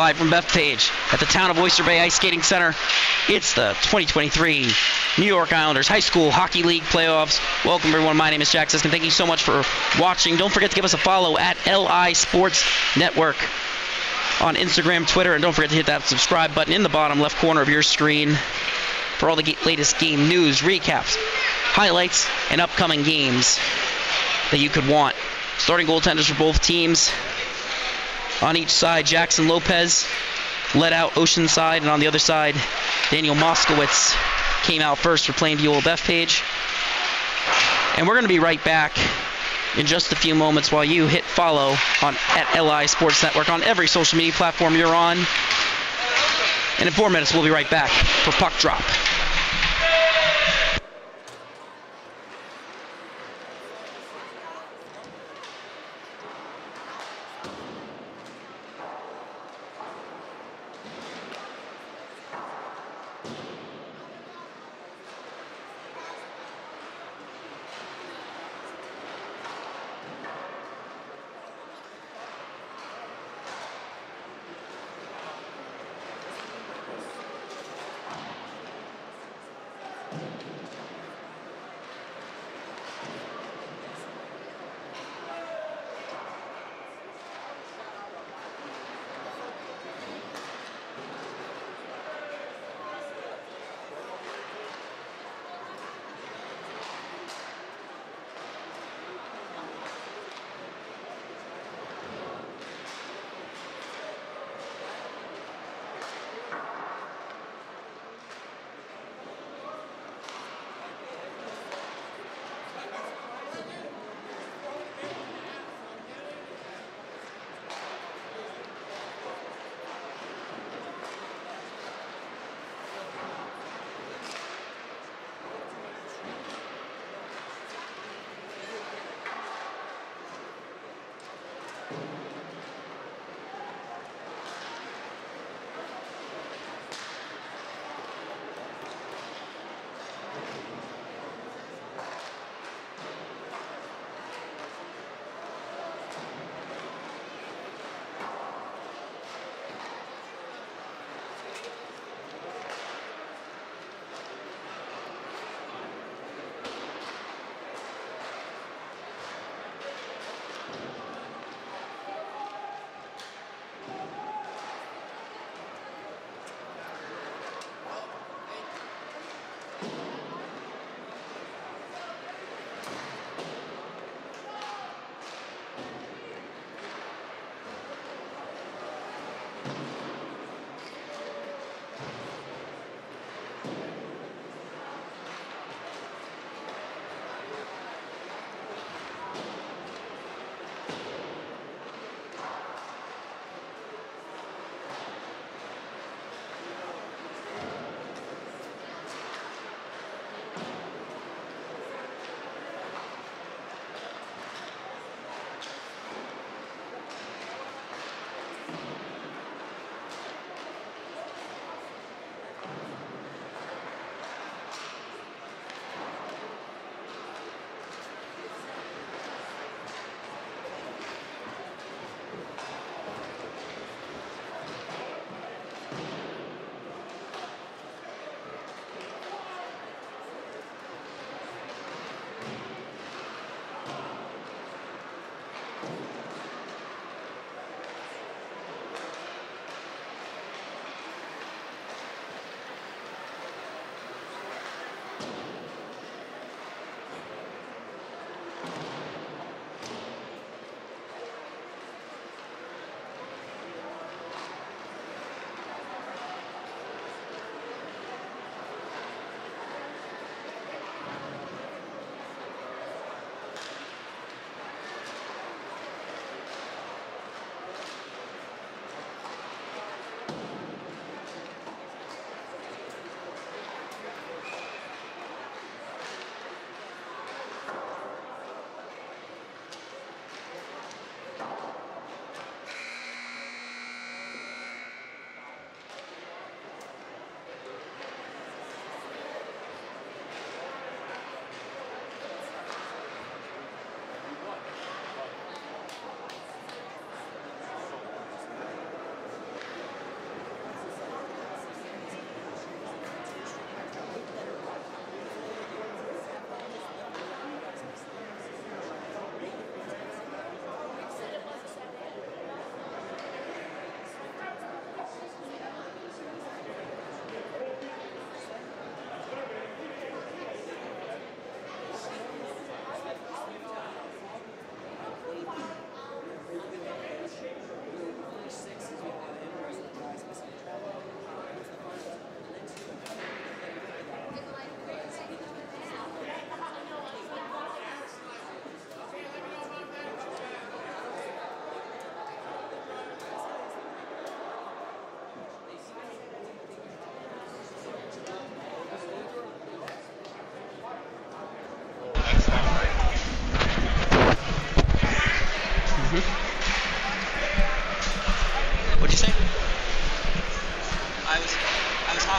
Live from Bethpage at the Town of Oyster Bay Ice Skating Center. It's the 2023 New York Islanders High School Hockey League Playoffs. Welcome, everyone. My name is Jack Siskin. Thank you so much for watching. Don't forget to give us a follow at LI Sports Network on Instagram, Twitter, and don't forget to hit that subscribe button in the bottom left corner of your screen for all the latest game news, recaps, highlights, and upcoming games that you could want. Starting goaltenders for both teams. On each side, Jackson Lopez led out Oceanside, and on the other side, Daniel Moskowitz came out first for Plainview Bethpage. And we're going to be right back in just a few moments while you hit follow at LI Sports Network on every social media platform you're on. And in 4 minutes, we'll be right back for Puck Drop.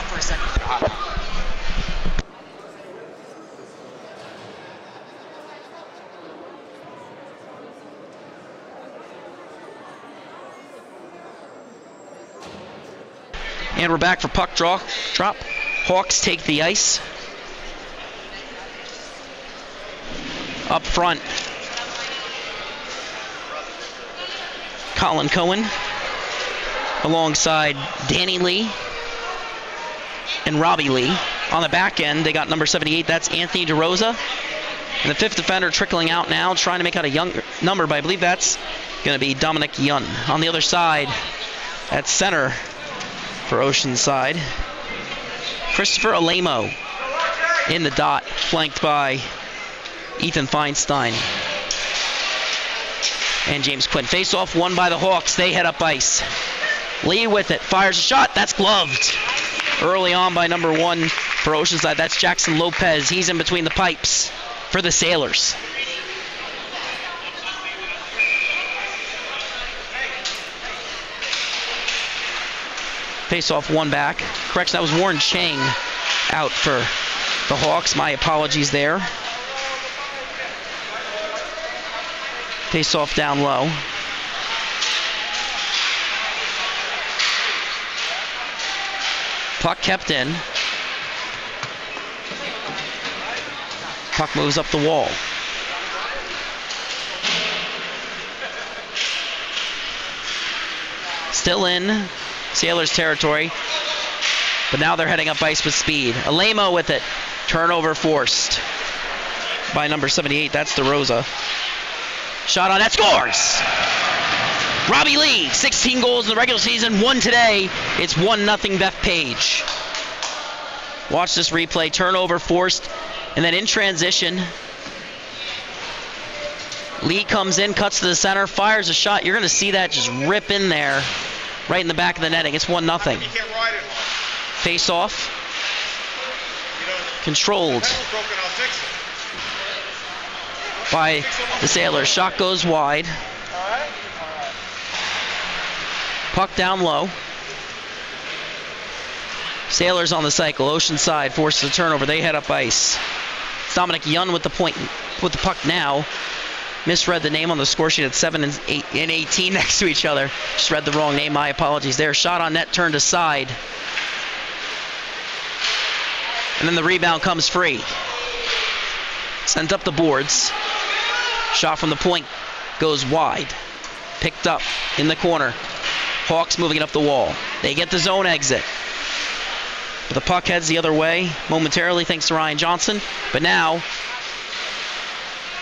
out for a second shot. And we're back for puck drop. Hawks take the ice. Up front, Colin Cohen alongside Danny Lee and Robbie Lee. On the back end, they got number 78. That's Anthony DeRosa. And the fifth defender trickling out now, trying to make out a young number, but I believe that's going to be Dominic Yun. On the other side, at center for Oceanside, Christopher Alamo in the dot, flanked by Ethan Feinstein and James Quinn. Face-off won by the Hawks. They head up ice. Lee with it. Fires a shot. That's gloved. Early on by number 1 for Oceanside. That's Jackson Lopez. He's in between the pipes for the Sailors. Face-off one back. Correction, that was Warren Chang out for the Hawks. My apologies there. Face-off down low. Puck kept in. Puck moves up the wall. Still in Sailors territory, but now they're heading up ice with speed. Alamo with it. Turnover forced by number 78. That's DeRosa. Shot on net, scores! Robbie Lee, 16 goals in the regular season, 1 today. It's 1-0 Bethpage. Watch this replay. Turnover forced, and then in transition, Lee comes in, cuts to the center, fires a shot. You're going to see that just rip in there, right in the back of the netting. It's 1-0. Face off. Controlled by the Sailors. Shot goes wide. Puck down low. Sailors on the cycle. Oceanside forces a turnover. They head up ice. It's Dominic Yun with the point, with the puck now. Misread the name on the score sheet at 7 and 18 next to each other. Just read the wrong name. My apologies there. Shot on net, turned aside. And then the rebound comes free. Sent up the boards. Shot from the point goes wide. Picked up in the corner. Hawks moving it up the wall. They get the zone exit. But the puck heads the other way momentarily thanks to Ryan Johnson. But now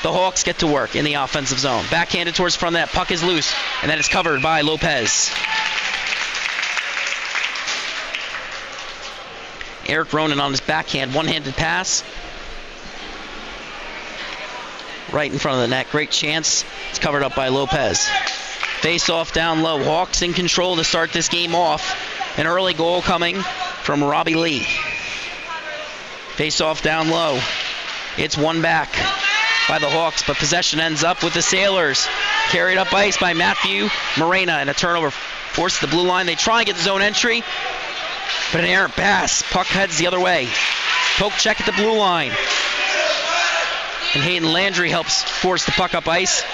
the Hawks get to work in the offensive zone. Backhanded towards front of that. Puck is loose. And then it's covered by Lopez. Eric Ronan on his backhand. One-handed pass. Right in front of the net. Great chance. It's covered up by Lopez. Face off down low. Hawks in control to start this game off. An early goal coming from Robbie Lee. Face off down low. It's one back by the Hawks, but possession ends up with the Sailors. Carried up ice by Matthew Morena, and a turnover forces the blue line. They try and get the zone entry, but an errant pass. Puck heads the other way. Poke check at the blue line. And Hayden Landry helps force the puck up ice.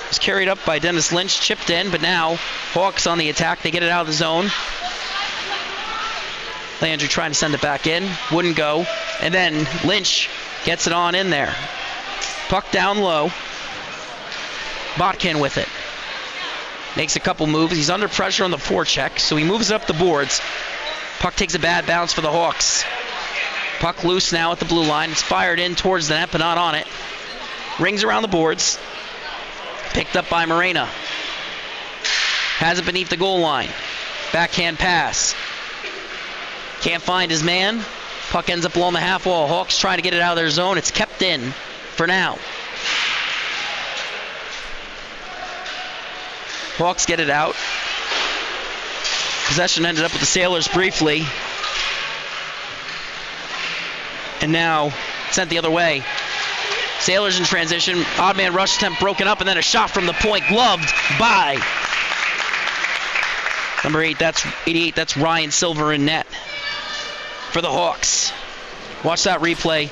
It's carried up by Dennis Lynch, chipped in, but now Hawks on the attack. They get it out of the zone. Landry trying to send it back in. Wouldn't go. And then Lynch gets it on in there. Puck down low. Botkin with it. Makes a couple moves. He's under pressure on the forecheck, so he moves it up the boards. Puck takes a bad bounce for the Hawks. Puck loose now at the blue line. It's fired in towards the net, but not on it. Rings around the boards. Picked up by Morena. Has it beneath the goal line. Backhand pass. Can't find his man. Puck ends up along the half wall. Hawks trying to get it out of their zone. It's kept in for now. Hawks get it out. Possession ended up with the Sailors briefly. And now sent the other way. Sailors in transition. Odd man rush attempt broken up, and then a shot from the point gloved by number 88. That's Ryan Silver in net. for the Hawks. Watch that replay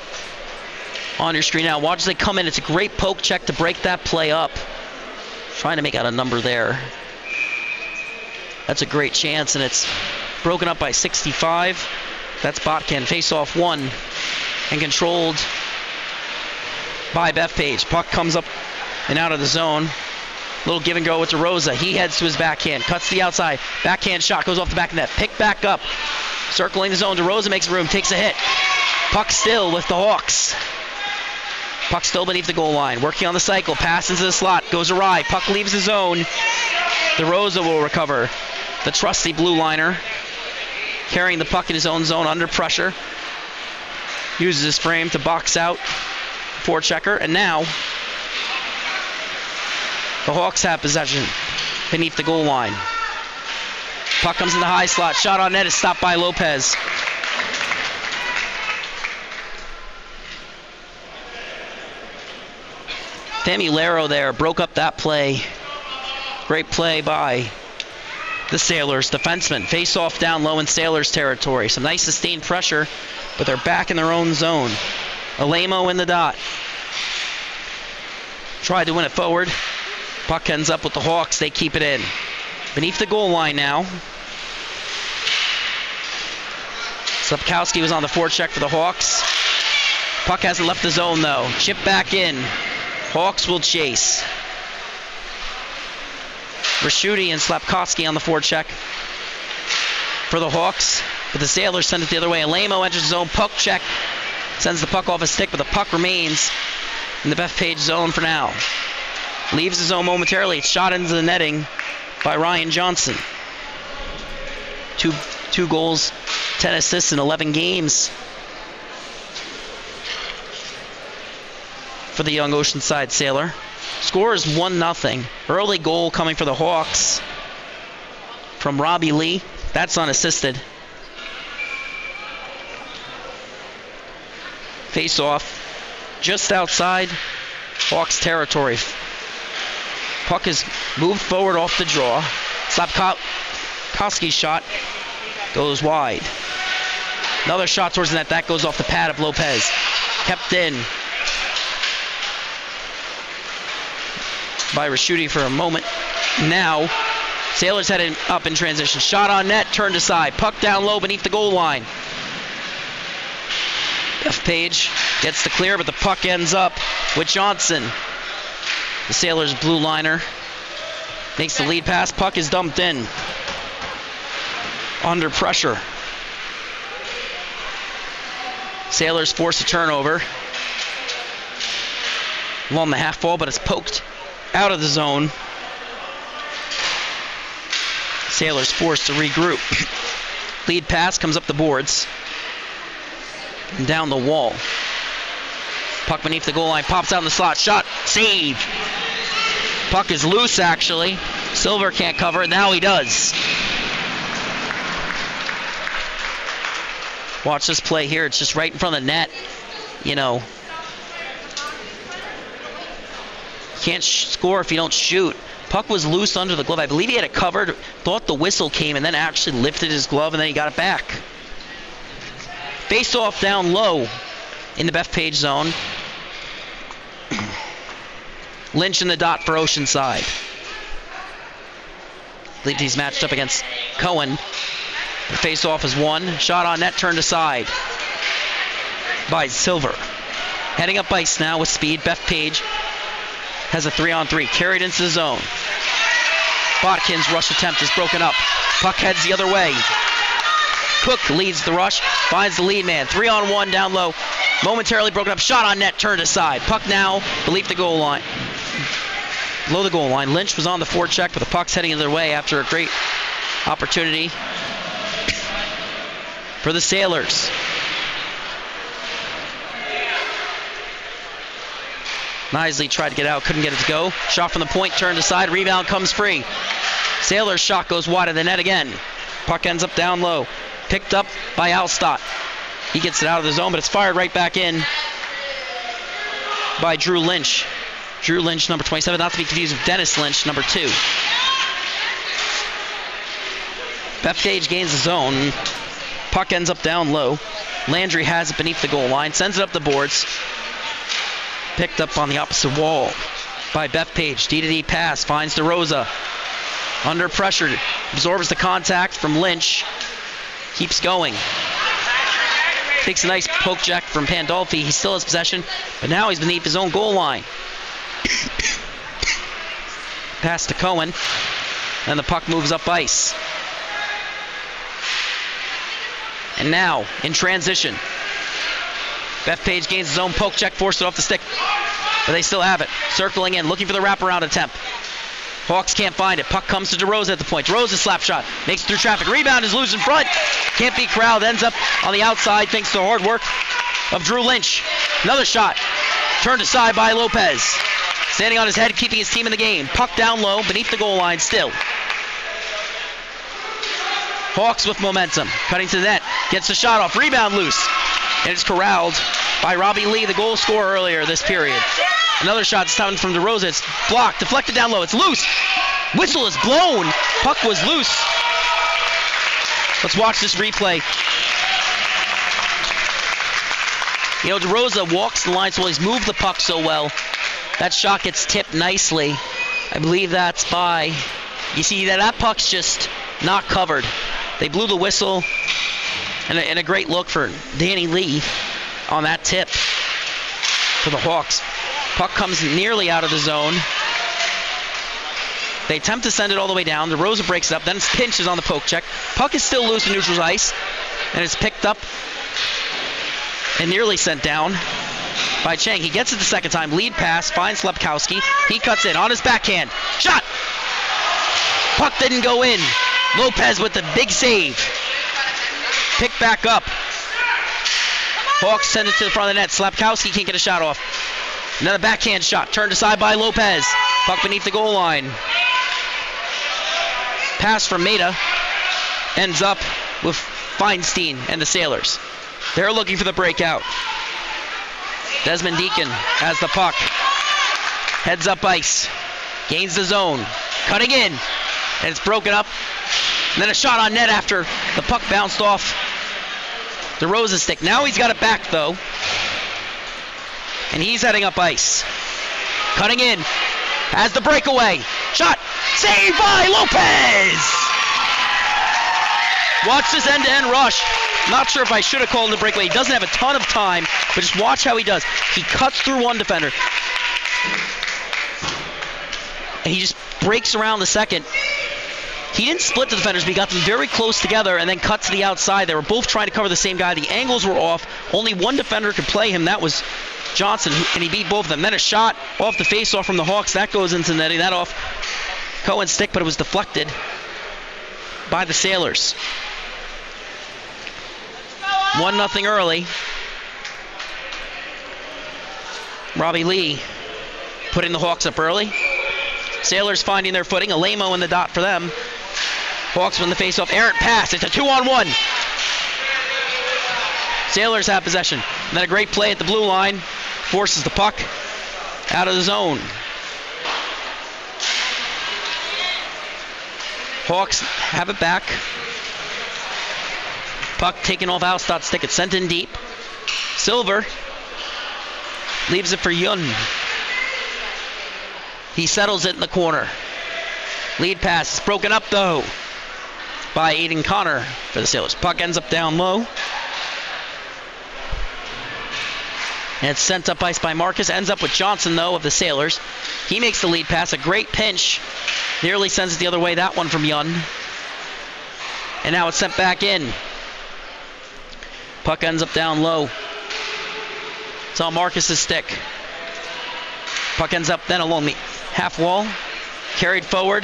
on your screen now. Watch as they come in. It's a great poke check to break that play up. Trying to make out a number there. That's a great chance, and it's broken up by 65. That's Botkin. Face off one and controlled by Bethpage. Puck comes up and out of the zone. Little give and go with DeRosa. He heads to his backhand. Cuts to the outside. Backhand shot goes off the back of net. Picked back up. Circling the zone. DeRosa makes room. Takes a hit. Puck still with the Hawks. Puck still beneath the goal line. Working on the cycle. Pass into the slot. Goes awry. Puck leaves the zone. DeRosa will recover. The trusty blue liner. Carrying the puck in his own zone under pressure. Uses his frame to box out. Forechecker. And now the Hawks have possession beneath the goal line. Puck comes in the high slot. Shot on net is stopped by Lopez. Famularo there broke up that play. Great play by the Sailors defenseman. Face off down low in Sailors territory. Some nice sustained pressure, but they're back in their own zone. Alemo in the dot. Tried to win it forward. Puck ends up with the Hawks. They keep it in. Beneath the goal line now. Slepkowski was on the forecheck for the Hawks. Puck hasn't left the zone though. Chip back in. Hawks will chase. Raschuti and Slepkowski on the forecheck for the Hawks. But the Sailors send it the other way. Alemo enters his own poke check. Sends the puck off his stick, but the puck remains in the Bethpage zone for now. Leaves the zone momentarily. It's shot into the netting by Ryan Johnson. Two goals, 10 assists in 11 games for the young Oceanside Sailor. Score is 1-0. Early goal coming for the Hawks from Robbie Lee. That's unassisted. Face off just outside Hawks territory. Puck is moved forward off the draw. Slepkowski's shot goes wide. Another shot towards the net. That goes off the pad of Lopez. Kept in by Raschuti for a moment. Now, Sailors heading up in transition. Shot on net, turned aside. Puck down low beneath the goal line. Bethpage gets the clear, but the puck ends up with Johnson. The Sailors' blue liner makes the lead pass. Puck is dumped in. Under pressure. Sailors force a turnover. Along the half wall, but it's poked out of the zone. Sailors forced to regroup. Lead pass comes up the boards and down the wall. Puck beneath the goal line, pops out in the slot. Shot, save. Puck is loose actually. Silver can't cover it, now he does. Watch this play here, it's just right in front of the net. You know, can't score if you don't shoot. Puck was loose under the glove. I believe he had it covered, thought the whistle came, and then actually lifted his glove, and then he got it back. Face off down low in the Bethpage zone. Lynch in the dot for Oceanside. I believe he's matched up against Cohen. The face off is one. Shot on net turned aside by Silver. Heading up ice now with speed. Bethpage has a 3-on-3. Carried into the zone. Botkin's rush attempt is broken up. Puck heads the other way. Cook leads the rush. Finds the lead man. 3-on-1 down low. Momentarily broken up. Shot on net turned aside. Puck now beneath the goal line. Below the goal line. Lynch was on the forecheck, but the puck's heading the other way after a great opportunity for the Sailors. Nisley tried to get out, couldn't get it to go. Shot from the point, turned aside, rebound comes free. Sailors' shot goes wide of the net again. Puck ends up down low. Picked up by Alstott. He gets it out of the zone, but it's fired right back in by Drew Lynch. Drew Lynch, number 27, not to be confused with Dennis Lynch, number 2. Bethpage gains the zone. Puck ends up down low. Landry has it beneath the goal line, sends it up the boards. Picked up on the opposite wall by Bethpage. D-to-D pass, finds DeRosa. Under pressure, absorbs the contact from Lynch. Keeps going. Takes a nice poke check from Pandolfi. He still has possession, but now he's beneath his own goal line. Pass to Cohen, and the puck moves up ice. And now, in transition, Bethpage gains his own poke check, forced it off the stick, but they still have it. Circling in, looking for the wraparound attempt. Hawks can't find it. Puck comes to DeRosa at the point. DeRosa slap shot. Makes it through traffic. Rebound is loose in front. Can't beat Corral. Ends up on the outside thanks to the hard work of Drew Lynch. Another shot. Turned aside by Lopez. Standing on his head, keeping his team in the game. Puck down low, beneath the goal line still. Hawks with momentum. Cutting to the net. Gets the shot off. Rebound loose. And it's corralled by Robbie Lee, the goal scorer earlier this period. Another shot this time from DeRosa. It's blocked, deflected down low. It's loose. Whistle is blown. Puck was loose. Let's watch this replay. You know, DeRosa walks the line, so he's moved the puck so well. That shot gets tipped nicely. I believe that's by... You see that puck's just not covered. They blew the whistle. And a great look for Danny Lee on that tip for the Hawks. Puck comes nearly out of the zone. They attempt to send it all the way down. DeRosa breaks it up, then pinches on the poke check. Puck is still loose in neutral ice, and it's picked up and nearly sent down by Chang. He gets it the second time. Lead pass, finds Lepkowski. He cuts in on his backhand. Shot! Puck didn't go in. Lopez with the big save. Picked back up. Hawks send it to the front of the net. Slapkowski can't get a shot off. Another backhand shot. Turned aside by Lopez. Puck beneath the goal line. Pass from Maida. Ends up with Feinstein and the Sailors. They're looking for the breakout. Desmond Deacon has the puck. Heads up ice. Gains the zone. Cutting in. And it's broken up. And then a shot on net after the puck bounced off DeRosa's stick. Now he's got it back, though. And he's heading up ice. Cutting in. Has the breakaway. Shot. Saved by Lopez! Watch this end-to-end rush. Not sure if I should have called him the breakaway. He doesn't have a ton of time, but just watch how he does. He cuts through one defender. And he just breaks around the second. He didn't split the defenders, but he got them very close together and then cut to the outside. They were both trying to cover the same guy. The angles were off. Only one defender could play him. That was Johnson, and he beat both of them. Then a shot off the face-off from the Hawks. That goes into netting. That off Cohen's stick, but it was deflected by the Sailors. 1-0 early. Robbie Lee putting the Hawks up early. Sailors finding their footing. Alemo in the dot for them. Hawks win the face-off. Errant pass. It's a 2-on-1. Sailors have possession. And then a great play at the blue line. Forces the puck out of the zone. Hawks have it back. Puck taken off Alstott's stick. It's sent in deep. Silver leaves it for Yun. He settles it in the corner. Lead pass is broken up, though, by Aiden Connor for the Sailors. Puck ends up down low. And it's sent up ice by Marcus. Ends up with Johnson, though, of the Sailors. He makes the lead pass. A great pinch. Nearly sends it the other way. That one from Yun. And now it's sent back in. Puck ends up down low. It's on Marcus's stick. Puck ends up then along the half wall. Carried forward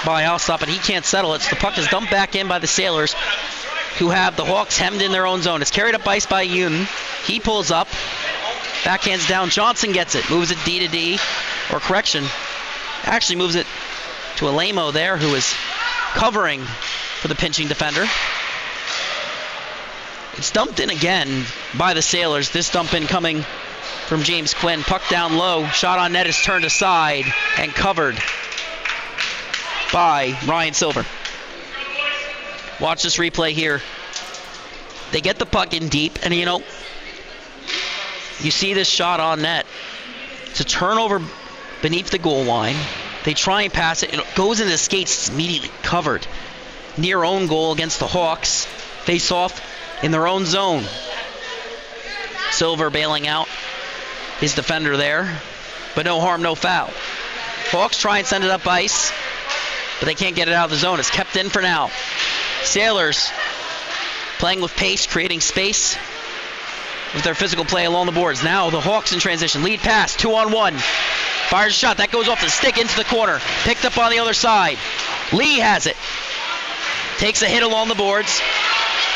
by Alstott, but he can't settle it. So the puck is dumped back in by the Sailors, who have the Hawks hemmed in their own zone. It's carried up ice by Yoon. He pulls up. Backhands down. Johnson gets it. Moves it D to D. Or correction. Actually moves it to Alemo there, who is covering for the pinching defender. It's dumped in again by the Sailors. This dump in coming from James Quinn. Puck down low. Shot on net is turned aside and covered by Ryan Silver. Watch this replay here. They get the puck in deep, and you see this shot on net. It's a turnover beneath the goal line. They try and pass it. It goes into the skates. It's immediately covered. Near own goal against the Hawks. Face off in their own zone. Silver bailing out his defender there. But no harm, no foul. Hawks try and send it up ice, but they can't get it out of the zone. It's kept in for now. Sailors playing with pace, creating space with their physical play along the boards. Now the Hawks in transition. Lead pass, 2-on-1. Fires a shot. That goes off the stick into the corner. Picked up on the other side. Lee has it. Takes a hit along the boards.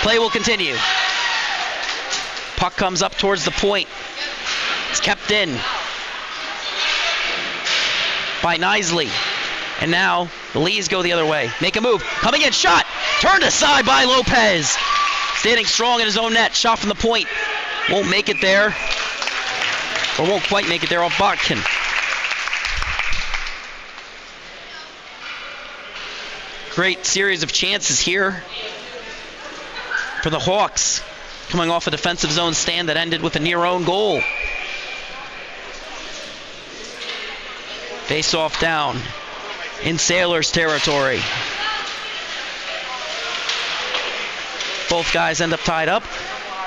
Play will continue. Puck comes up towards the point. It's kept in by Knisley. And now the Lees go the other way. Make a move. Coming in. Shot. Turned aside by Lopez. Standing strong in his own net. Shot from the point. Won't make it there. Or won't quite make it there off Botkin. Great series of chances here for the Hawks, coming off a defensive zone stand that ended with a near own goal. Face off down in Sailors territory. Both guys end up tied up.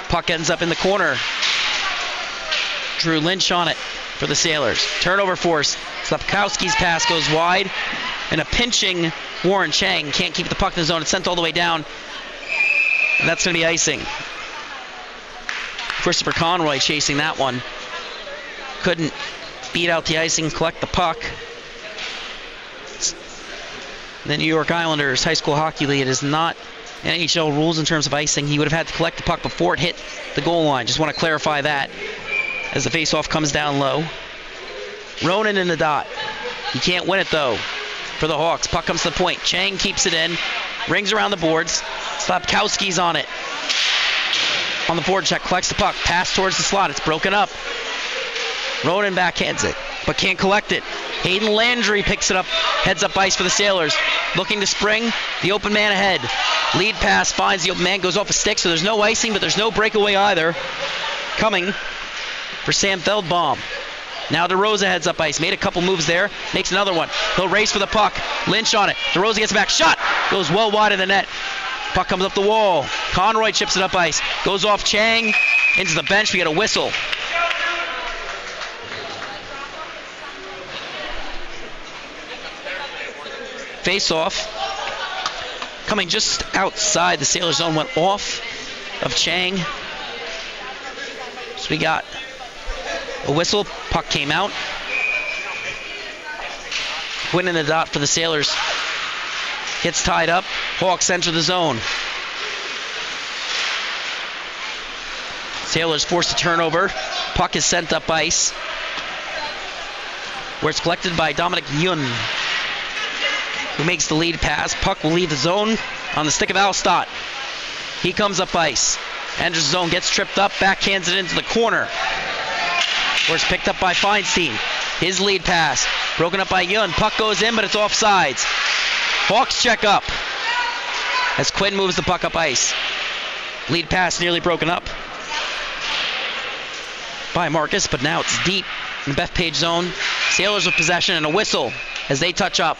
Puck ends up in the corner. Drew Lynch on it for the Sailors. Turnover force. Slapkowski's pass goes wide. And a pinching Warren Chang can't keep the puck in the zone. It's sent all the way down. And that's going to be icing. Christopher Conroy chasing that one. Couldn't beat out the icing, collect the puck. The New York Islanders High School Hockey League, it is not NYIHSHL rules in terms of icing. He would have had to collect the puck before it hit the goal line. Just want to clarify that as the faceoff comes down low. Ronan in the dot. He can't win it though for the Hawks. Puck comes to the point. Chang keeps it in. Rings around the boards. Slapkowski's on it. On the board check. Collects the puck. Pass towards the slot. It's broken up. Ronan backhands it, but can't collect it. Hayden Landry picks it up. Heads up ice for the Sailors. Looking to spring. The open man ahead. Lead pass finds the open man. Goes off a stick, so there's no icing, but there's no breakaway either. Coming for Sam Feldbaum. Now DeRosa heads up ice. Made a couple moves there. Makes another one. He'll race for the puck. Lynch on it. DeRosa gets back. Shot. Goes well wide of the net. Puck comes up the wall. Conroy chips it up ice. Goes off Chang. Into the bench. We get a whistle. Face off. Coming just outside the Sailor zone. Went off of Chang. So we got a whistle. Puck came out. Quinn in the dot for the Sailors. Gets tied up. Hawks enter the zone. Sailors force a turnover. Puck is sent up ice, where it's collected by Dominic Yun, who makes the lead pass. Puck will leave the zone on the stick of Alstott. He comes up ice. Enters the zone, gets tripped up, backhands it into the corner, where it's picked up by Feinstein. His lead pass, broken up by Yun. Puck goes in, but it's offsides. Hawks check up as Quinn moves the puck up ice. Lead pass nearly broken up by Marcus, but now it's deep in the Bethpage zone. Sailors with possession and a whistle as they touch up.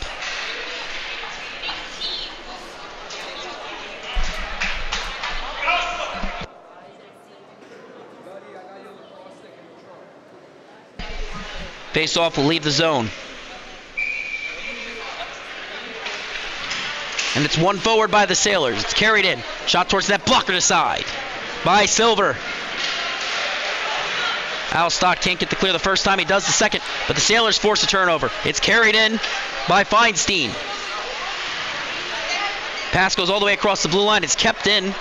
Face-off will leave the zone. And it's one forward by the Sailors. It's carried in. Shot towards that, blocker to side by Silver. Alstott can't get the clear the first time. He does the second, but the Sailors force a turnover. It's carried in by Feinstein. Pass goes all the way across the blue line. It's kept in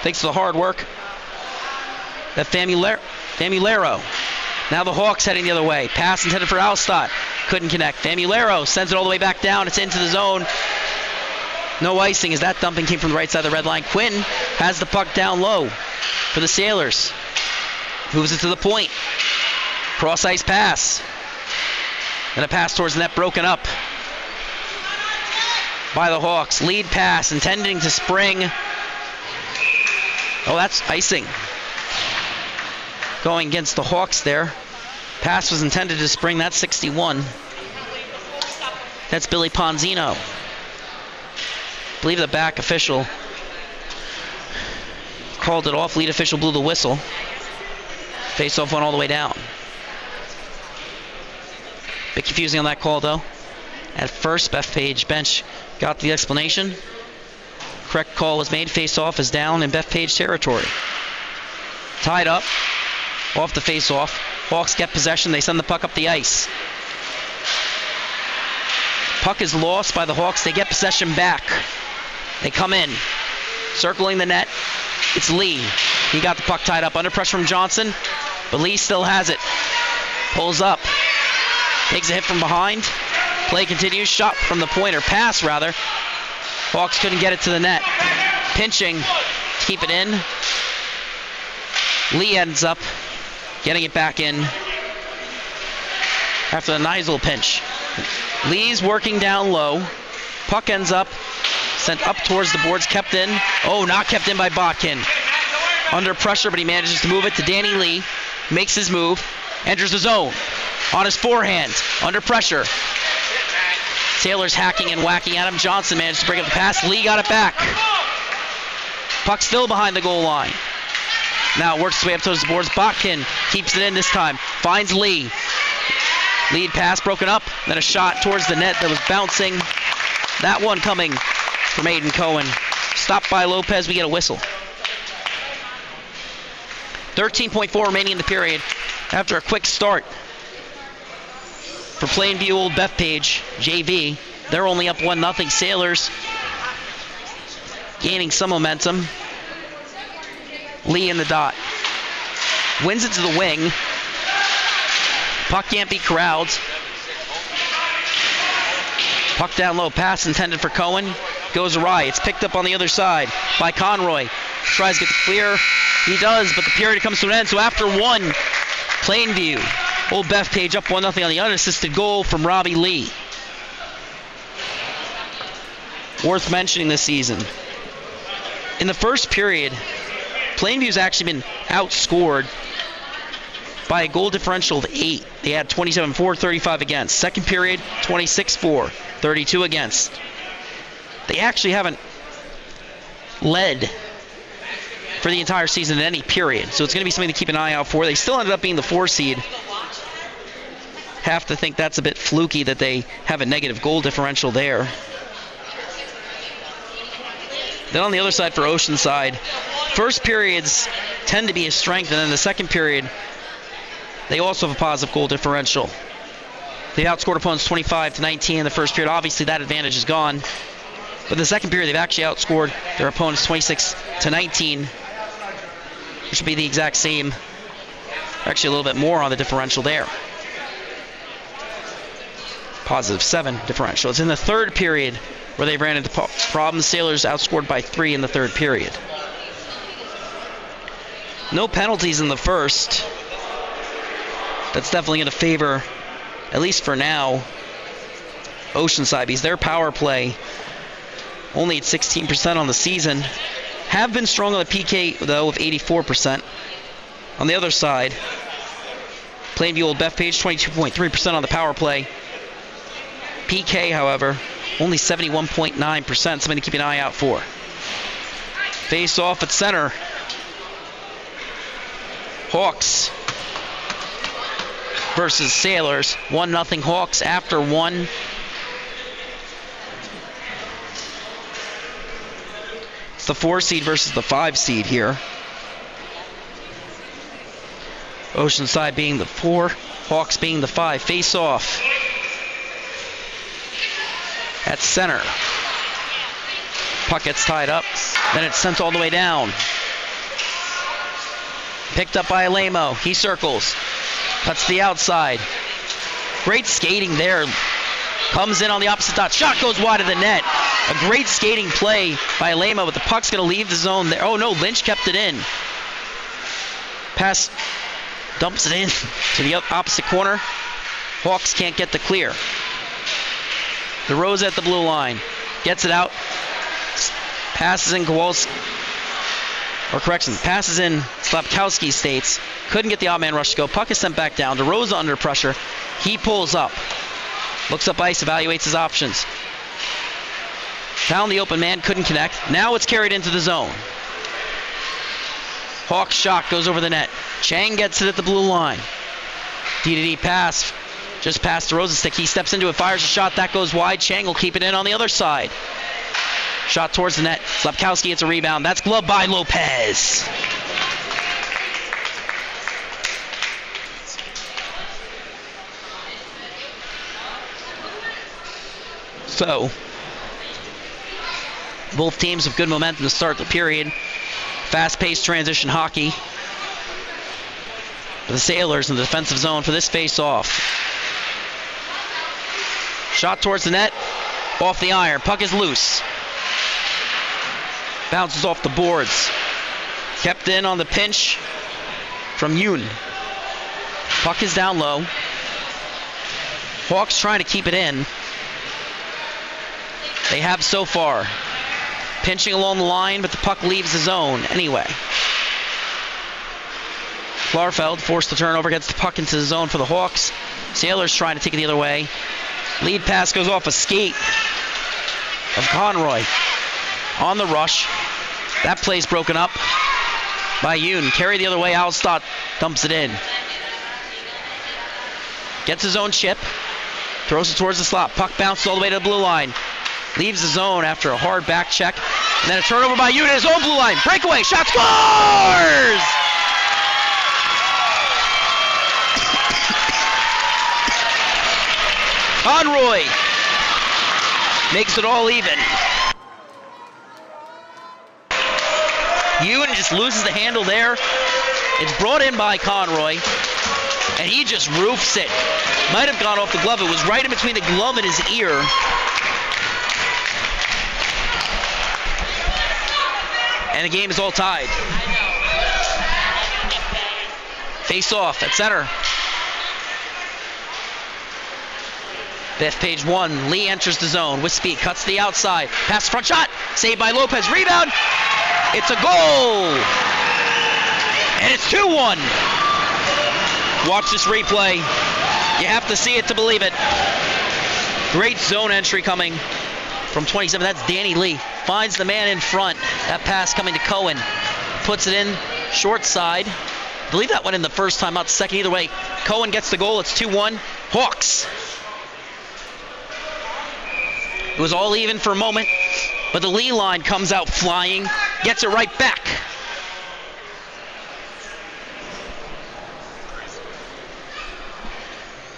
thanks to the hard work of Famulero. Now the Hawks heading the other way. Pass intended for Alstott. Couldn't connect. Famulero sends it all the way back down. It's into the zone. No icing as that dumping came from the right side of the red line. Quinn has the puck down low for the Sailors. Moves it to the point. Cross ice pass. And a pass towards the net broken up. by the Hawks. Lead pass intending to spring. Oh, that's icing. Going against the Hawks there. Pass was intended to spring. That's 61. That's Billy Ponzino. I believe the back official called it off. Lead official blew the whistle. Face-off went all the way down. Bit confusing on that call, though. At first, Bethpage bench got the explanation. Correct call was made. Face-off is down in Bethpage territory. Tied up. Off the face-off. Hawks get possession. They send the puck up the ice. Puck is lost by the Hawks. They get possession back. They come in. Circling the net. It's Lee. He got the puck tied up under pressure from Johnson, but Lee still has it. Pulls up. Takes a hit from behind. Play continues. Shot from the point, or pass rather. Hawks couldn't get it to the net. Pinching to keep it in. Lee ends up getting it back in after the NYIHSHL pinch. Lee's working down low. Puck ends up sent up towards the boards, kept in. Oh, not kept in by Botkin. Under pressure, but he manages to move it to Danny Lee. Makes his move. Enters the zone. On his forehand. Under pressure. Taylor's hacking and whacking at him. Johnson managed to break up the pass. Lee got it back. Puck still behind the goal line. Now it works its way up towards the boards. Botkin keeps it in this time. Finds Lee. Lead pass broken up. Then a shot towards the net that was bouncing. That one coming from Aiden Cohen. Stopped by Lopez. We get a whistle. 13.4 remaining in the period after a quick start. For Plainview Old Bethpage, JV, they're only up 1-0. Sailors gaining some momentum. Lee in the dot. Wins it to the wing. Puck can't be corralled. Puck down low. Pass intended for Cohen. Goes awry. It's picked up on the other side by Conroy. Tries to get the clear. He does, but the period comes to an end. So after one, Plainview, Old Bethpage up 1-0 on the unassisted goal from Robbie Lee. Worth mentioning this season. In the first period, Plainview's actually been outscored by a goal differential of 8. They had 27-4, 35 against. Second period, 26-4, 32 against. They actually haven't led for the entire season in any period, so it's going to be something to keep an eye out for. They still ended up being the 4 seed. Have to think that's a bit fluky that they have a negative goal differential there. Then on the other side for Oceanside, first periods tend to be a strength, and then the second period, they also have a positive goal differential. They outscored opponents 25-19 in the first period. Obviously, that advantage is gone. But in the second period, they've actually outscored their opponents 26-19, which would be the exact same, actually a little bit more on the differential there. Positive 7 differential. It's in the third period where they ran into problems. Sailors outscored by 3 in the third period. No penalties in the first. That's definitely going to favor, at least for now, Oceanside, because their power play only at 16% on the season. Have been strong on the PK, though, of 84%. On the other side, Plainview Old Bethpage, 22.3% on the power play. PK, however, only 71.9%, something to keep an eye out for. Face off at center. Hawks versus Sailors. 1-0 Hawks after one. It's the 4 seed versus the 5 seed here. Oceanside being the 4, Hawks being the 5. Face off at center. Puck gets tied up. Then it's sent all the way down. Picked up by Alemo. He circles. Cuts the outside. Great skating there. Comes in on the opposite dot. Shot goes wide of the net. A great skating play by Alemo, but the puck's going to leave the zone there. Oh no, Lynch kept it in. Pass dumps it in to the opposite corner. Hawks can't get the clear. The Rose at the blue line. Gets it out. Passes in Kowalski. Passes in Slapkowski States. Couldn't get the odd man rush to go. Puck is sent back down. DeRosa under pressure. He pulls up. Looks up ice, evaluates his options. Found the open man, couldn't connect. Now it's carried into the zone. Hawks shot, goes over the net. Chang gets it at the blue line. D-to-D pass. Just past DeRosa's stick. He steps into it, fires a shot. That goes wide. Chang will keep it in on the other side. Shot towards the net. Slapkowski gets a rebound. That's gloved by Lopez. So, both teams have good momentum to start the period. Fast-paced transition hockey. For the Sailors in the defensive zone for this face-off. Shot towards the net. Off the iron. Puck is loose. Bounces off the boards. Kept in on the pinch from Yoon. Puck is down low. Hawks trying to keep it in. They have so far. Pinching along the line, but the puck leaves the zone anyway. Klarfeld forced the turnover, gets the puck into the zone for the Hawks. Sailors trying to take it the other way. Lead pass goes off a skate of Conroy. On the rush. That play's broken up by Yoon. Carry the other way, Alstott dumps it in. Gets his own chip. Throws it towards the slot. Puck bounces all the way to the blue line. Leaves the zone after a hard back check. And then a turnover by Yoon at his own blue line. Breakaway, shot, scores! Conroy makes it all even. Yoon just loses the handle there. It's brought in by Conroy, and he just roofs it. Might have gone off the glove. It was right in between the glove and his ear. And the game is all tied. Face off at center. Bethpage 1. Lee enters the zone with speed. Cuts the outside. Pass front shot. Saved by Lopez. Rebound. It's a goal. And it's 2-1. Watch this replay. You have to see it to believe it. Great zone entry coming from 27. That's Danny Lee. Finds the man in front. That pass coming to Cohen. Puts it in short side. I believe that went in the first time, not the second. Either way, Cohen gets the goal. It's 2-1. Hawks. It was all even for a moment, but the Lee line comes out flying. Gets it right back.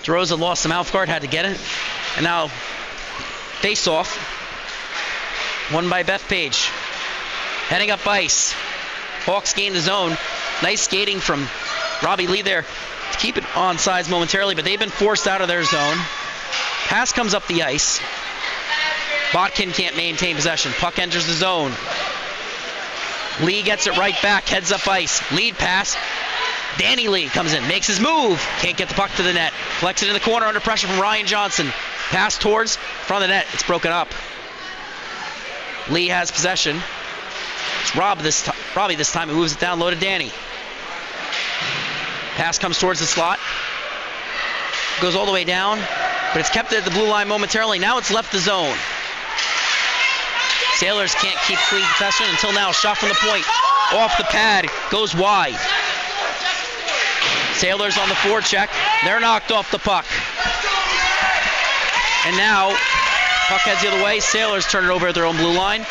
DeRosa lost the mouth guard, had to get it. And now, face off. Won by Bethpage. Heading up ice. Hawks gain the zone. Nice skating from Robbie Lee there to keep it on sides momentarily, but they've been forced out of their zone. Pass comes up the ice. Botkin can't maintain possession. Puck enters the zone. Lee gets it right back, heads up ice. Lead pass. Danny Lee comes in, makes his move. Can't get the puck to the net. Flex it in the corner under pressure from Ryan Johnson. Pass towards front of the net. It's broken up. Lee has possession. It's Robbie this time. He moves it down low to Danny. Pass comes towards the slot. Goes all the way down, but it's kept at the blue line momentarily. Now it's left the zone. Sailors can't keep clean possession until now. Shot from the point. Off the pad. Goes wide. Sailors on the forecheck. They're knocked off the puck. And now, puck heads the other way. Sailors turn it over at their own blue line.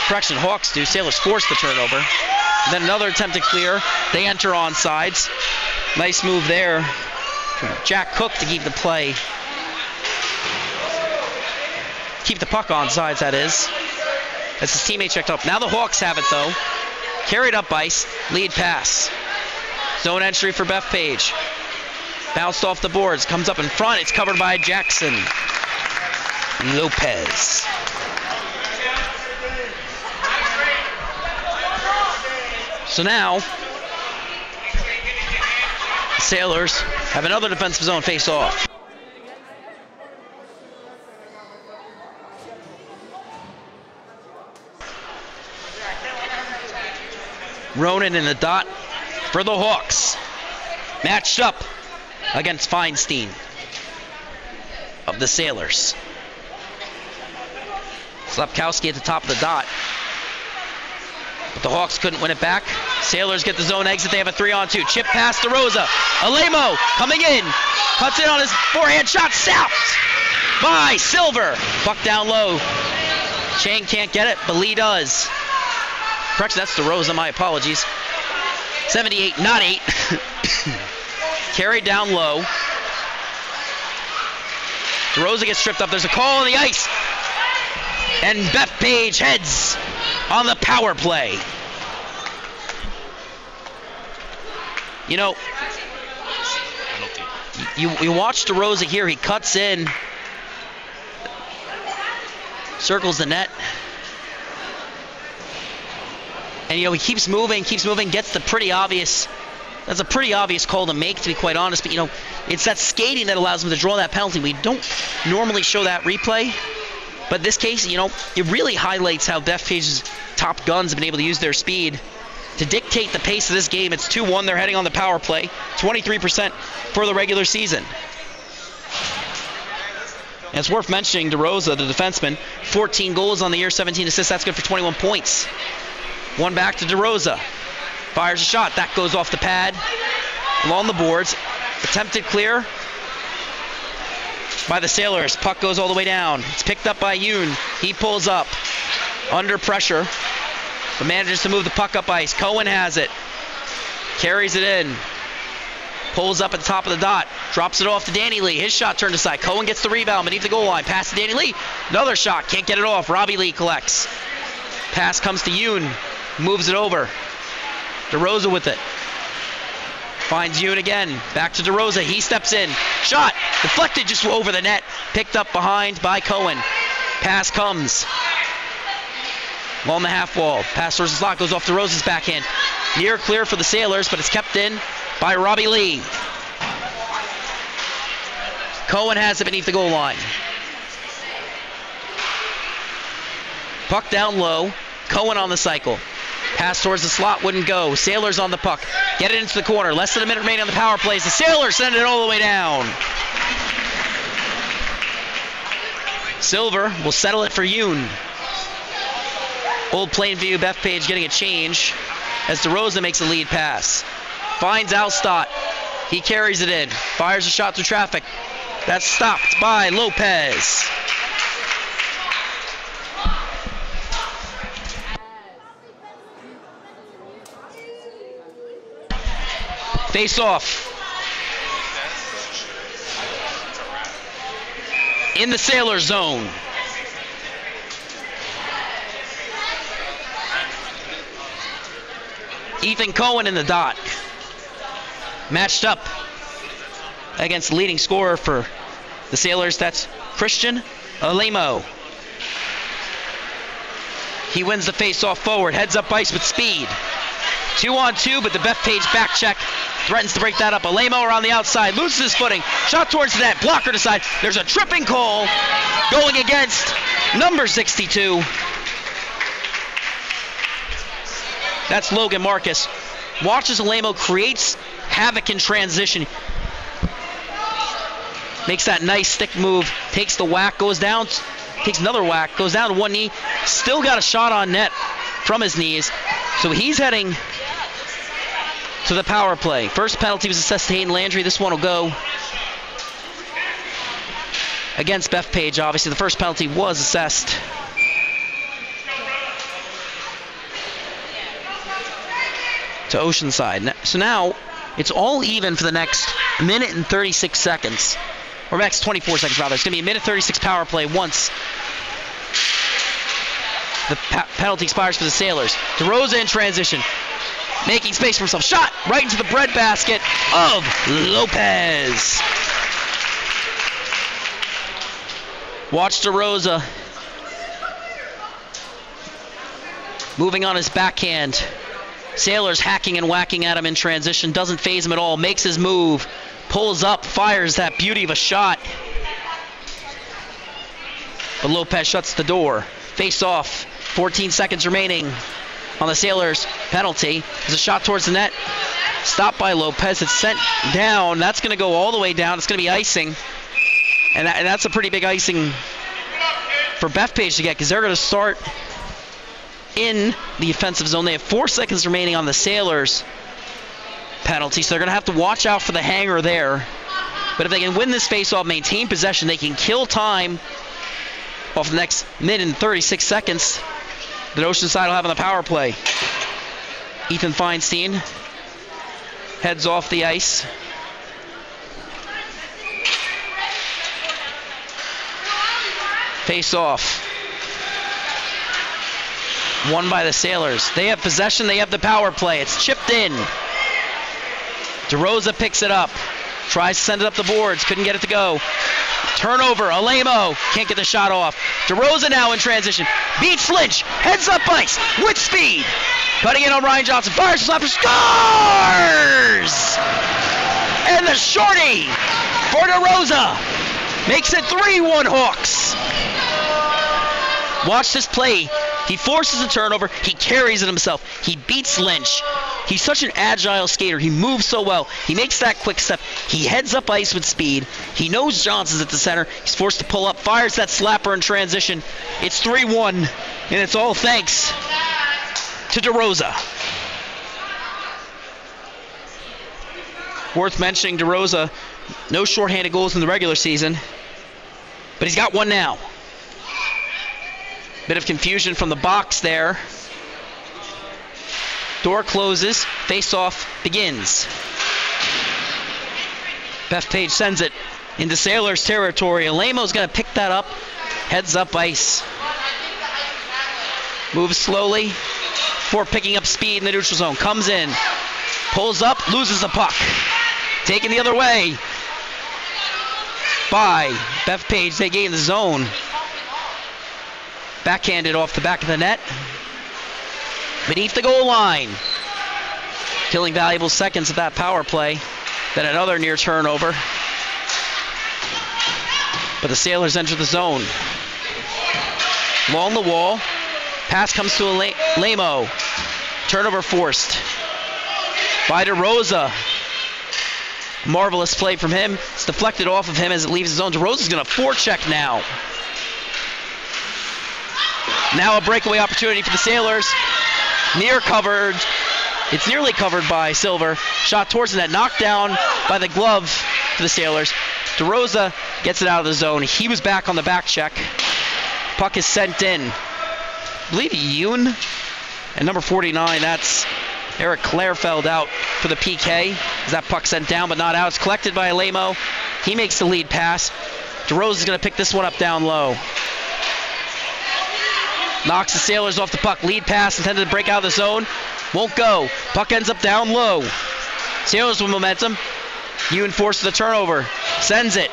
Correction, Hawks do. Sailors force the turnover. And then another attempt to clear. They enter on sides. Nice move there from Jack Cook to keep the play. Keep the puck on sides, that is. As his teammate checked up. Now the Hawks have it, though. Carried up ice. Lead pass. Zone entry for Bethpage. Bounced off the boards. Comes up in front. It's covered by Jackson. Lopez. So now, the Sailors have another defensive zone face-off. Ronan in the dot for the Hawks. Matched up against Feinstein of the Sailors. Slepkowski at the top of the dot. But the Hawks couldn't win it back. Sailors get the zone exit. They have a 3-on-2. Chip pass to Rosa. Alemo coming in. Cuts in on his forehand shot. Stopped by Silver. Puck down low. Chang can't get it, but Lee does. Correction, that's DeRosa. My apologies. 78, not 8. Carried down low. DeRosa gets stripped up. There's a call on the ice. And Bethpage heads on the power play. You know, you watch DeRosa here. He cuts in, circles the net, and he keeps moving, gets the pretty obvious. That's a pretty obvious call to make, to be quite honest. But it's that skating that allows him to draw that penalty. We don't normally show that replay. But in this case, it really highlights how Bethpage's top guns have been able to use their speed to dictate the pace of this game. It's 2-1. They're heading on the power play. 23% for the regular season. And it's worth mentioning DeRosa, the defenseman, 14 goals on the year, 17 assists. That's good for 21 points. One back to DeRosa. Fires a shot. That goes off the pad. Along the boards. Attempted clear by the Sailors. Puck goes all the way down. It's picked up by Yoon. He pulls up under pressure, but manages to move the puck up ice. Cohen has it. Carries it in. Pulls up at the top of the dot. Drops it off to Danny Lee. His shot turned aside. Cohen gets the rebound beneath the goal line. Pass to Danny Lee. Another shot. Can't get it off. Robbie Lee collects. Pass comes to Yoon. Moves it over. DeRosa with it. Finds Yoon again. Back to DeRosa. He steps in. Shot. Deflected just over the net. Picked up behind by Cohen. Pass comes. Along the half wall. Pass towards the slot. Goes off DeRosa's backhand. Near clear for the Sailors, but it's kept in by Robbie Lee. Cohen has it beneath the goal line. Puck down low. Cohen on the cycle. Pass towards the slot wouldn't go. Sailors on the puck. Get it into the corner. Less than a minute remaining on the power plays. The Sailors send it all the way down. Silver will settle it for Yoon. Old Plainview, Bethpage getting a change as DeRosa makes a lead pass. Finds Alstott. He carries it in. Fires a shot through traffic. That's stopped by Lopez. Face off. In the Sailor zone. Ethan Cohen in the dot. Matched up against the leading scorer for the Sailors. That's Christian Alemo. He wins the face-off forward. Heads up ice with speed. 2-on-2, but the Bethpage back check threatens to break that up. Alemo around the outside. Loses his footing. Shot towards the net. Blocker to side. There's a tripping call going against number 62. That's Logan Marcus. Watches Alemo, creates havoc in transition. Makes that nice stick move. Takes the whack, goes down, takes another whack, goes down to one knee. Still got a shot on net from his knees. So he's heading to the power play. First penalty was assessed to Hayden Landry. This one will go against Bethpage, obviously. The first penalty was assessed. To Oceanside. So now it's all even for the next minute and 36 seconds. Or next 24 seconds rather. It's going to be a minute 36 power play once the penalty expires for the Sailors. DeRosa in transition. Making space for himself. Shot right into the breadbasket of Lopez. Watch DeRosa moving on his backhand. Sailors hacking and whacking at him in transition. Doesn't faze him at all. Makes his move. Pulls up. Fires that beauty of a shot. But Lopez shuts the door. Face off. 14 seconds remaining. on the Sailors penalty. There's a shot towards the net. Stopped by Lopez. It's sent down. That's going to go all the way down. It's going to be icing. And that's a pretty big icing for Bethpage to get, because they're going to start in the offensive zone. They have 4 seconds remaining on the Sailors penalty, so they're going to have to watch out for the hanger there. But if they can win this faceoff, maintain possession, they can kill time off the next minute and 36 seconds that Oceanside will have on the power play. Ethan Feinstein heads off the ice. Face off. Won by the Sailors. They have possession. They have the power play. It's chipped in. DeRosa picks it up. Tries to send it up the boards. Couldn't get it to go. Turnover. Alemo can't get the shot off. DeRosa now in transition. Beats Lynch. Heads up ice with speed. Cutting in on Ryan Johnson. Fires the slapper. Scores! And the shorty for DeRosa makes it 3-1 Hawks. Watch this play. He forces a turnover. He carries it himself. He beats Lynch. He's such an agile skater. He moves so well. He makes that quick step. He heads up ice with speed. He knows Johnson's at the center. He's forced to pull up. Fires that slapper in transition. It's 3-1, and it's all thanks to DeRosa. Worth mentioning, DeRosa, no shorthanded goals in the regular season, but he's got one now. Bit of confusion from the box there. Door closes. Face-off begins. Bethpage sends it into Sailors territory. Alemo's going to pick that up. Heads up ice. Moves slowly before picking up speed in the neutral zone. Comes in. Pulls up. Loses the puck. Taken the other way by Bethpage. They gain the zone. Backhanded off the back of the net. Beneath the goal line. Killing valuable seconds of that power play. Then another near turnover. But the Sailors enter the zone. Along the wall. Pass comes to Alemo. Turnover forced by DeRosa. Marvelous play from him. It's deflected off of him as it leaves the zone. DeRosa's going to forecheck now. Now a breakaway opportunity for the Sailors. Near covered. It's nearly covered by Silver. Shot towards the net. Knocked down by the glove for the Sailors. DeRosa gets it out of the zone. He was back on the back check. Puck is sent in. I believe Yoon and number 49, that's Eric Clairfeld out for the PK. Is that puck sent down but not out? It's collected by Alemo. He makes the lead pass. DeRosa's going to pick this one up down low. Knocks the Sailors off the puck. Lead pass intended to break out of the zone. Won't go. Puck ends up down low. Sailors with momentum. Yoon forces the turnover. Sends it.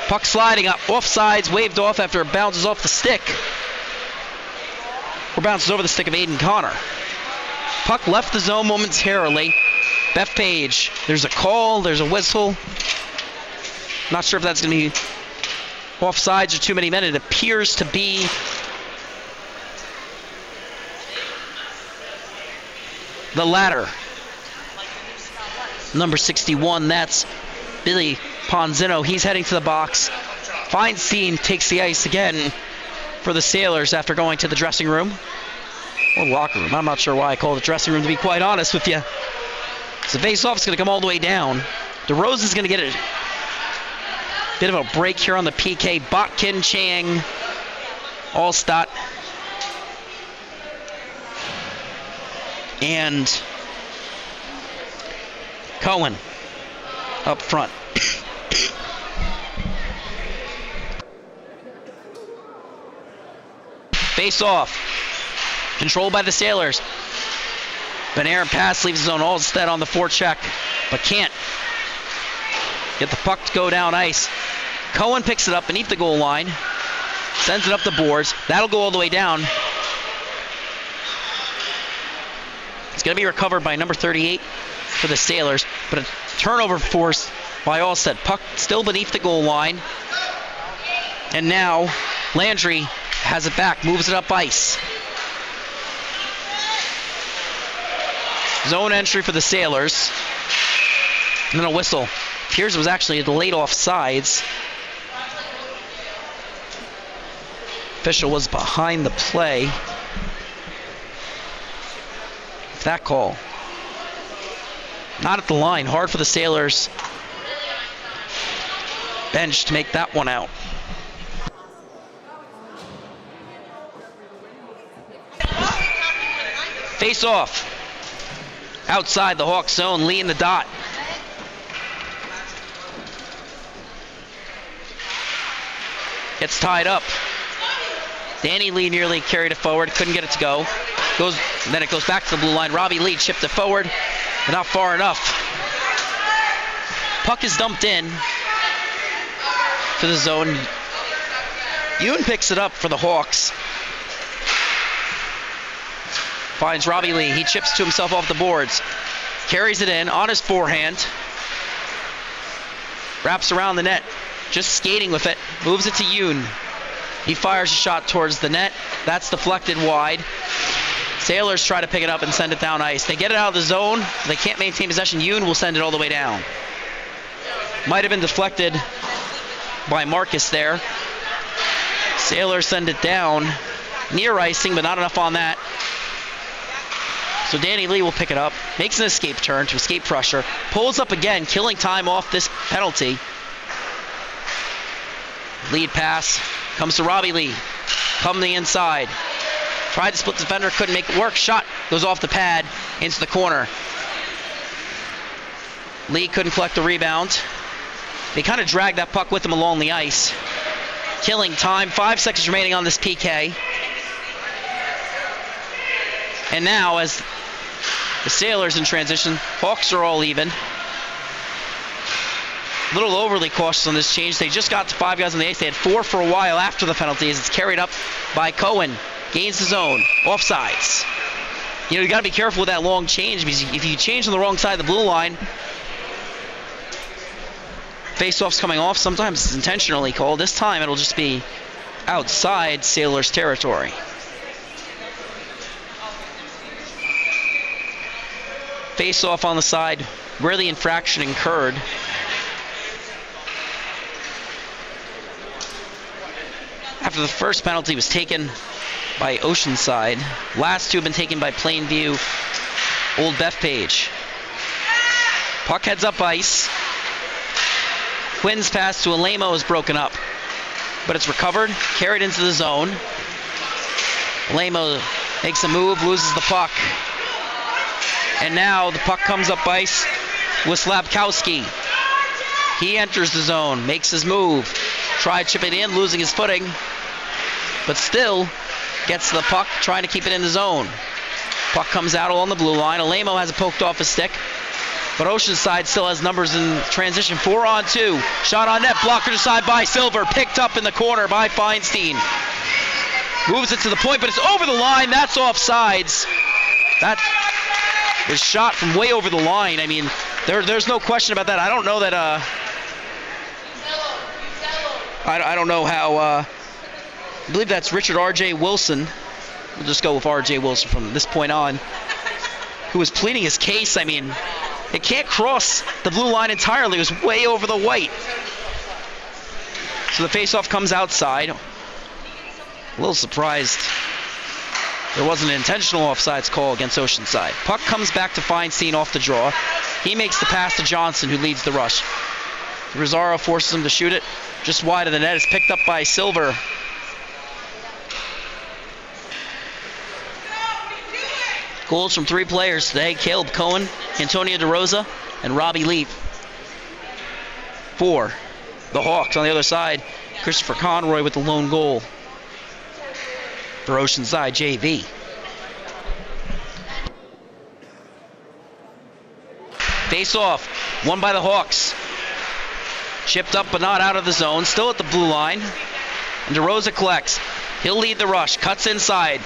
Puck sliding up. Offsides. Waved off after it bounces off the stick. Or bounces over the stick of Aiden Connor. Puck left the zone momentarily. Bethpage. There's a call. There's a whistle. Not sure if that's going to be offsides or too many men. It appears to be the latter. Number 61, that's Billy Ponzino. He's heading to the box. Feinstein takes the ice again for the Sailors after going to the dressing room. Or locker room. I'm not sure why I call it dressing room, to be quite honest with you. So the face-off is going to come all the way down. DeRosa's going to get a bit of a break here on the PK. Botkin, Chang, Allstott, and Cohen up front. Face off. Controlled by the Sailors. An errant pass leaves his own Allstott on the forecheck, but can't get the puck to go down ice. Cohen picks it up beneath the goal line. Sends it up the boards. That'll go all the way down. It's going to be recovered by number 38 for the Sailors, but a turnover forced by Allstott. Puck still beneath the goal line. And now Landry has it back, moves it up ice. Zone entry for the Sailors. And then a whistle. Appears it was actually a delayed offsides. Official was behind the play. That call. Not at the line. Hard for the Sailors bench to make that one out. Face off. Outside the Hawks zone. Lee in the dot. Gets tied up. Danny Lee nearly carried it forward. Couldn't get it to go. Then it goes back to the blue line. Robbie Lee chipped it forward, but not far enough. Puck is dumped in to the zone. Yoon picks it up for the Hawks. Finds Robbie Lee. He chips to himself off the boards. Carries it in on his forehand. Wraps around the net. Just skating with it. Moves it to Yoon. He fires a shot towards the net. That's deflected wide. Sailors try to pick it up and send it down ice. They get it out of the zone. If they can't maintain possession, Yoon will send it all the way down. Might have been deflected by Marcus there. Sailors send it down. Near icing, but not enough on that. So Danny Lee will pick it up. Makes an escape turn to escape pressure. Pulls up again, killing time off this penalty. Lead pass. Comes to Robbie Lee. Come the inside. Tried to split the defender, couldn't make it work. Shot goes off the pad into the corner. Lee couldn't collect the rebound. They kind of dragged that puck with him along the ice. Killing time. 5 seconds remaining on this PK. And now, as the Sailors in transition, Hawks are all even. A little overly cautious on this change. They just got to 5 guys on the ice. They had 4 for a while after the penalty as it's carried up by Cohen. Gains the zone. Offsides. You got to be careful with that long change because if you change on the wrong side of the blue line, face-offs coming off. Sometimes it's intentionally called. This time it'll just be outside Sailors territory. Face-off on the side where the infraction incurred. After the first penalty was taken by Oceanside, last 2 have been taken by Plainview, Old Bethpage. Puck heads up ice. Quinn's pass to Alemo is broken up, but it's recovered, carried into the zone. Alemo makes a move, loses the puck. And now the puck comes up ice with Slabkowski. He enters the zone, makes his move. Tried chipping in, losing his footing, but still gets the puck, trying to keep it in the zone. Puck comes out along the blue line. Alemo has it poked off his stick, but Oceanside still has numbers in transition. 4-on-2. Shot on net, blocked to the side by Silver, picked up in the corner by Feinstein. Moves it to the point, but it's over the line. That's offsides. That was shot from way over the line. I mean, there's no question about that. I don't know that. I don't know how. I believe that's Richard R.J. Wilson. We'll just go with R.J. Wilson from this point on, who was pleading his case. I mean, it can't cross the blue line entirely. It was way over the white. So the faceoff comes outside. A little surprised there wasn't an intentional offsides call against Oceanside. Puck comes back to Feinstein off the draw. He makes the pass to Johnson, who leads the rush. Rosario forces him to shoot it just wide of the net. It's picked up by Silver. Goals from 3 players today: Caleb Cohen, Antonio DeRosa, and Robbie Lee. For the Hawks on the other side, Christopher Conroy with the lone goal for Oceanside JV. Face off, won by the Hawks. Chipped up but not out of the zone, still at the blue line. And DeRosa collects. He'll lead the rush, cuts inside,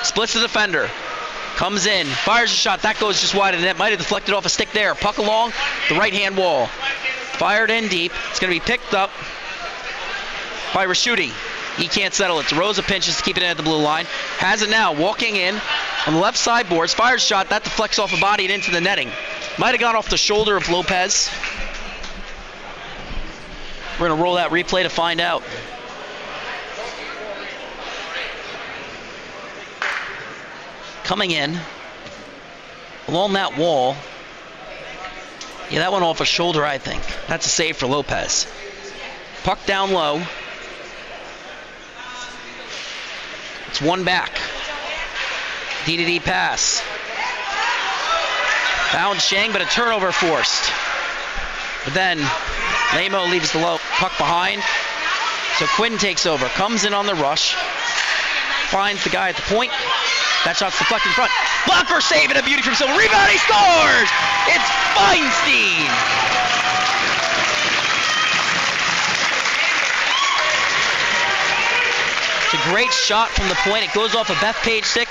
splits the defender, comes in, fires a shot. That goes just wide of the net. Might have deflected off a stick there. Puck along the right-hand wall. Fired in deep. It's going to be picked up by Raschuti. He can't settle it. DeRosa pinches to keep it in at the blue line. Has it now, walking in. On the left side boards, fires shot, that deflects off a body and into the netting. Might have gone off the shoulder of Lopez. We're going to roll that replay to find out. Coming in, along that wall. Yeah, that went off a shoulder, I think. That's a save for Lopez. Puck down low. It's one back. D-to-D pass. Found Shang, but a turnover forced. But then Lamo leaves the low puck behind. So Quinn takes over, comes in on the rush, finds the guy at the point. That shot's deflected in front. Blocker save and a beauty from Silver. Rebound, he scores! It's Feinstein! It's a great shot from the point. It goes off a Bethpage stick.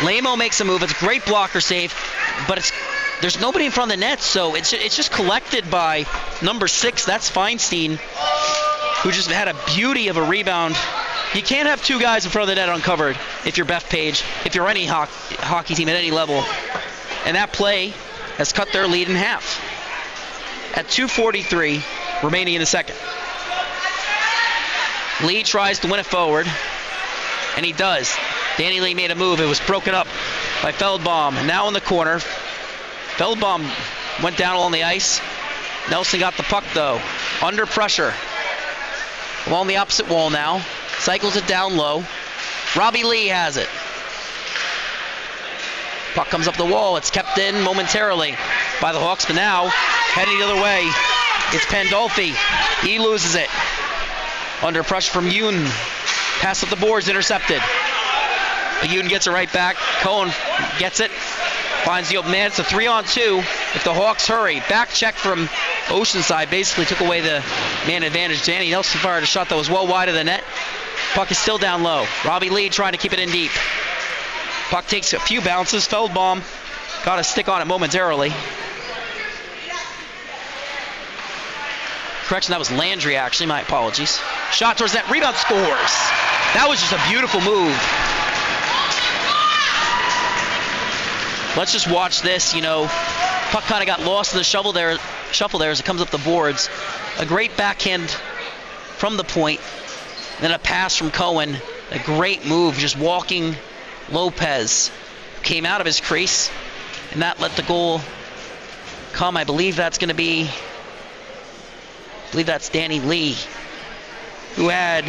Lamo makes a move. It's a great blocker save, but there's nobody in front of the net, so it's just collected by number 6. That's Feinstein, who just had a beauty of a rebound. You can't have two guys in front of the net uncovered if you're Bethpage, if you're any hockey team at any level. And that play has cut their lead in half. At 2:43 remaining in the second. Lee tries to win it forward, and he does. Danny Lee made a move. It was broken up by Feldbaum. Now in the corner. Feldbaum went down along the ice. Nelson got the puck, though. Under pressure. Along the opposite wall now. Cycles it down low. Robbie Lee has it. Puck comes up the wall. It's kept in momentarily by the Hawks, but now heading the other way. It's Pandolfi. He loses it. Under pressure from Yoon. Pass up the boards, intercepted. Yoon gets it right back. Cohen gets it. Finds the open man. It's a 3-on-2 if the Hawks hurry. Back check from Oceanside basically took away the man advantage. Danny Nelson fired a shot that was well wide of the net. Puck is still down low. Robbie Lee trying to keep it in deep. Puck takes a few bounces. Feldbaum got a stick on it momentarily. Correction, that was Landry actually. My apologies. Shot towards net. Rebound, scores. That was just a beautiful move. Let's just watch this. Puck kind of got lost in the shuffle there as it comes up the boards. A great backhand from the point. Then a pass from Cohen. A great move, just walking Lopez. Came out of his crease, and that let the goal come. I believe that's Danny Lee, who had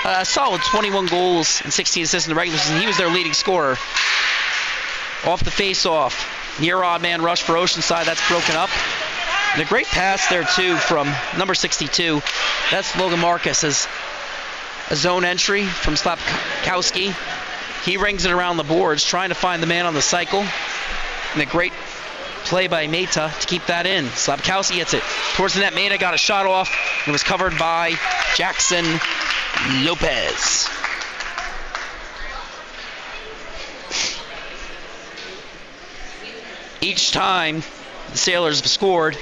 a solid 21 goals and 16 assists in the regular season. He was their leading scorer. Off the face-off, near odd man rush for Oceanside. That's broken up. And a great pass there too from number 62. That's Logan Marcus as a zone entry from Slapkowski. He rings it around the boards, trying to find the man on the cycle. And a great play by Meta to keep that in. Slapkowski gets it towards the net. Meta got a shot off. It was covered by Jackson Lopez. Each time the Sailors have scored,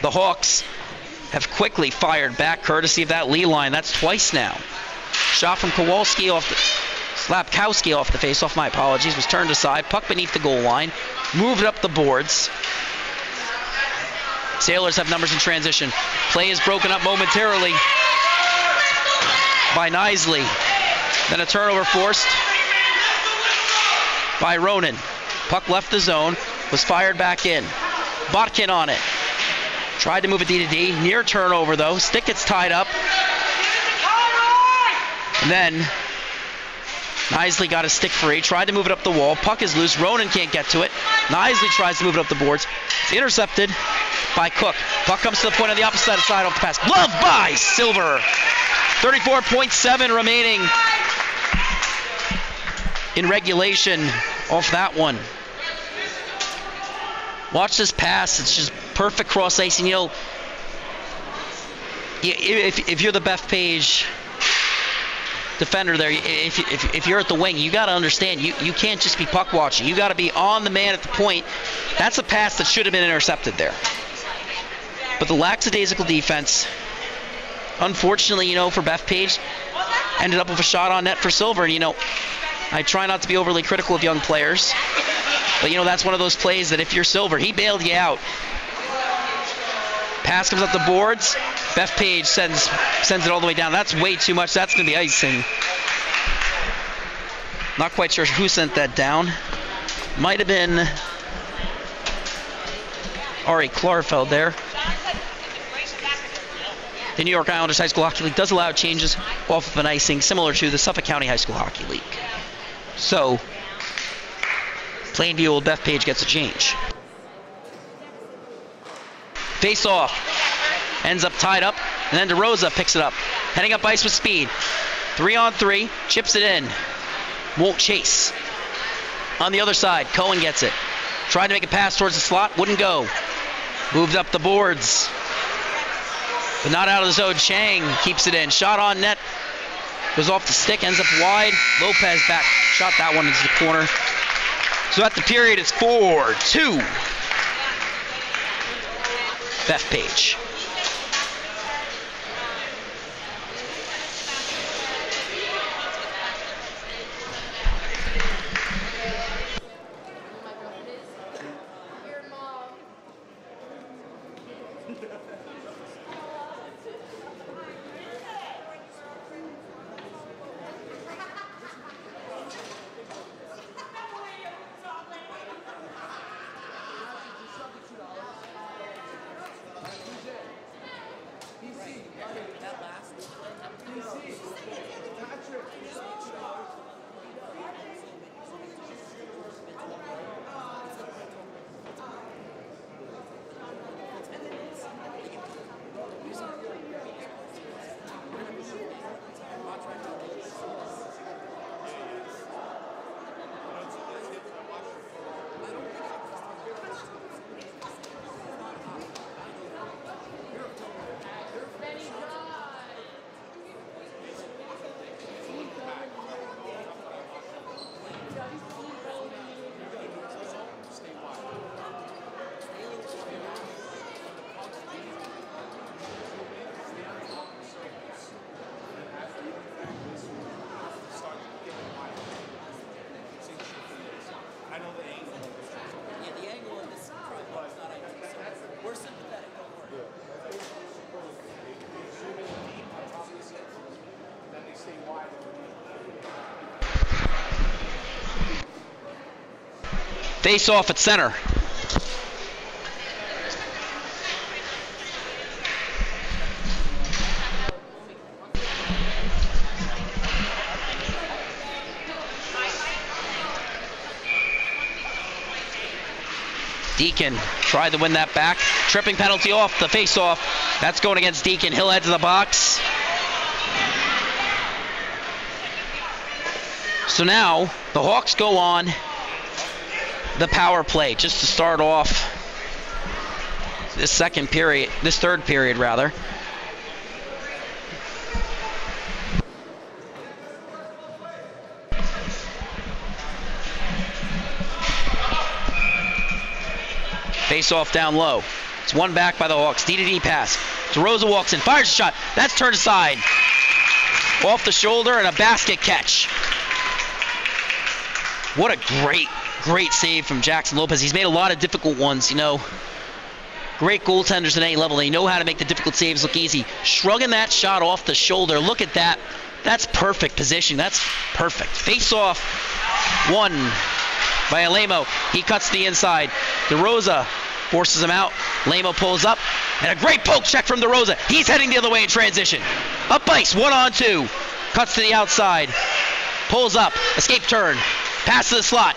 the Hawks have quickly fired back courtesy of that Lee line. That's twice now. Shot from Slapkowski off the face-off, my apologies, was turned aside. Puck beneath the goal line. Moved up the boards. Sailors have numbers in transition. Play is broken up momentarily by Knisley. Then a turnover forced by Ronan. Puck left the zone. Was fired back in. Botkin on it. Tried to move it D-to-D. Near turnover, though. Stick gets tied up. And then Knisley got a stick free. Tried to move it up the wall. Puck is loose. Ronan can't get to it. Knisley tries to move it up the boards. It's intercepted by Cook. Puck comes to the point on the opposite side off the pass. Glove by Silver. 34.7 remaining in regulation off that one. Watch this pass. It's just perfect cross icing. If you're the Bethpage defender there, if you're at the wing, you got to understand you can't just be puck watching. You got to be on the man at the point. That's a pass that should have been intercepted there. But the lackadaisical defense, unfortunately, for Bethpage, ended up with a shot on net for Silver. And I try not to be overly critical of young players, but you know, that's one of those plays that if you're Silver, he bailed you out. Pass comes up the boards. Bethpage sends it all the way down. That's way too much. That's going to be icing. Not quite sure who sent that down. Might have been Ari Klarfeld there. The New York Islanders High School Hockey League does allow changes off of an icing similar to the Suffolk County High School Hockey League. So, Plainview old Bethpage gets a change. Face off. Ends up tied up, and then DeRosa picks it up. Heading up ice with speed. 3-on-3, chips it in. Won't chase. On the other side, Cohen gets it. Tried to make a pass towards the slot, wouldn't go. Moved up the boards. But not out of the zone. Chang keeps it in. Shot on net. Goes off the stick, ends up wide. Lopez back. Shot that one into the corner. So at the period, it's 4-2. Bethpage. Face off at center. Deacon tried to win that back. Tripping penalty off the face-off. That's going against Deacon. He'll head to the box. So now the Hawks go on the power play just to start off this third period rather. Face off down low. It's one back by the Hawks. D-to-D pass. DeRosa walks in, fires a shot. That's turned aside. Off the shoulder and a basket catch. What a great save from Jackson Lopez. He's made a lot of difficult ones, you know. Great goaltenders at any level. They know how to make the difficult saves look easy. Shrugging that shot off the shoulder. Look at that. That's perfect position. That's perfect. Face off. One by Alemo. He cuts the inside. DeRosa forces him out. Lamo pulls up. And a great poke check from DeRosa. He's heading the other way in transition. Up ice. 1-on-2. Cuts to the outside. Pulls up. Escape turn. Pass to the slot.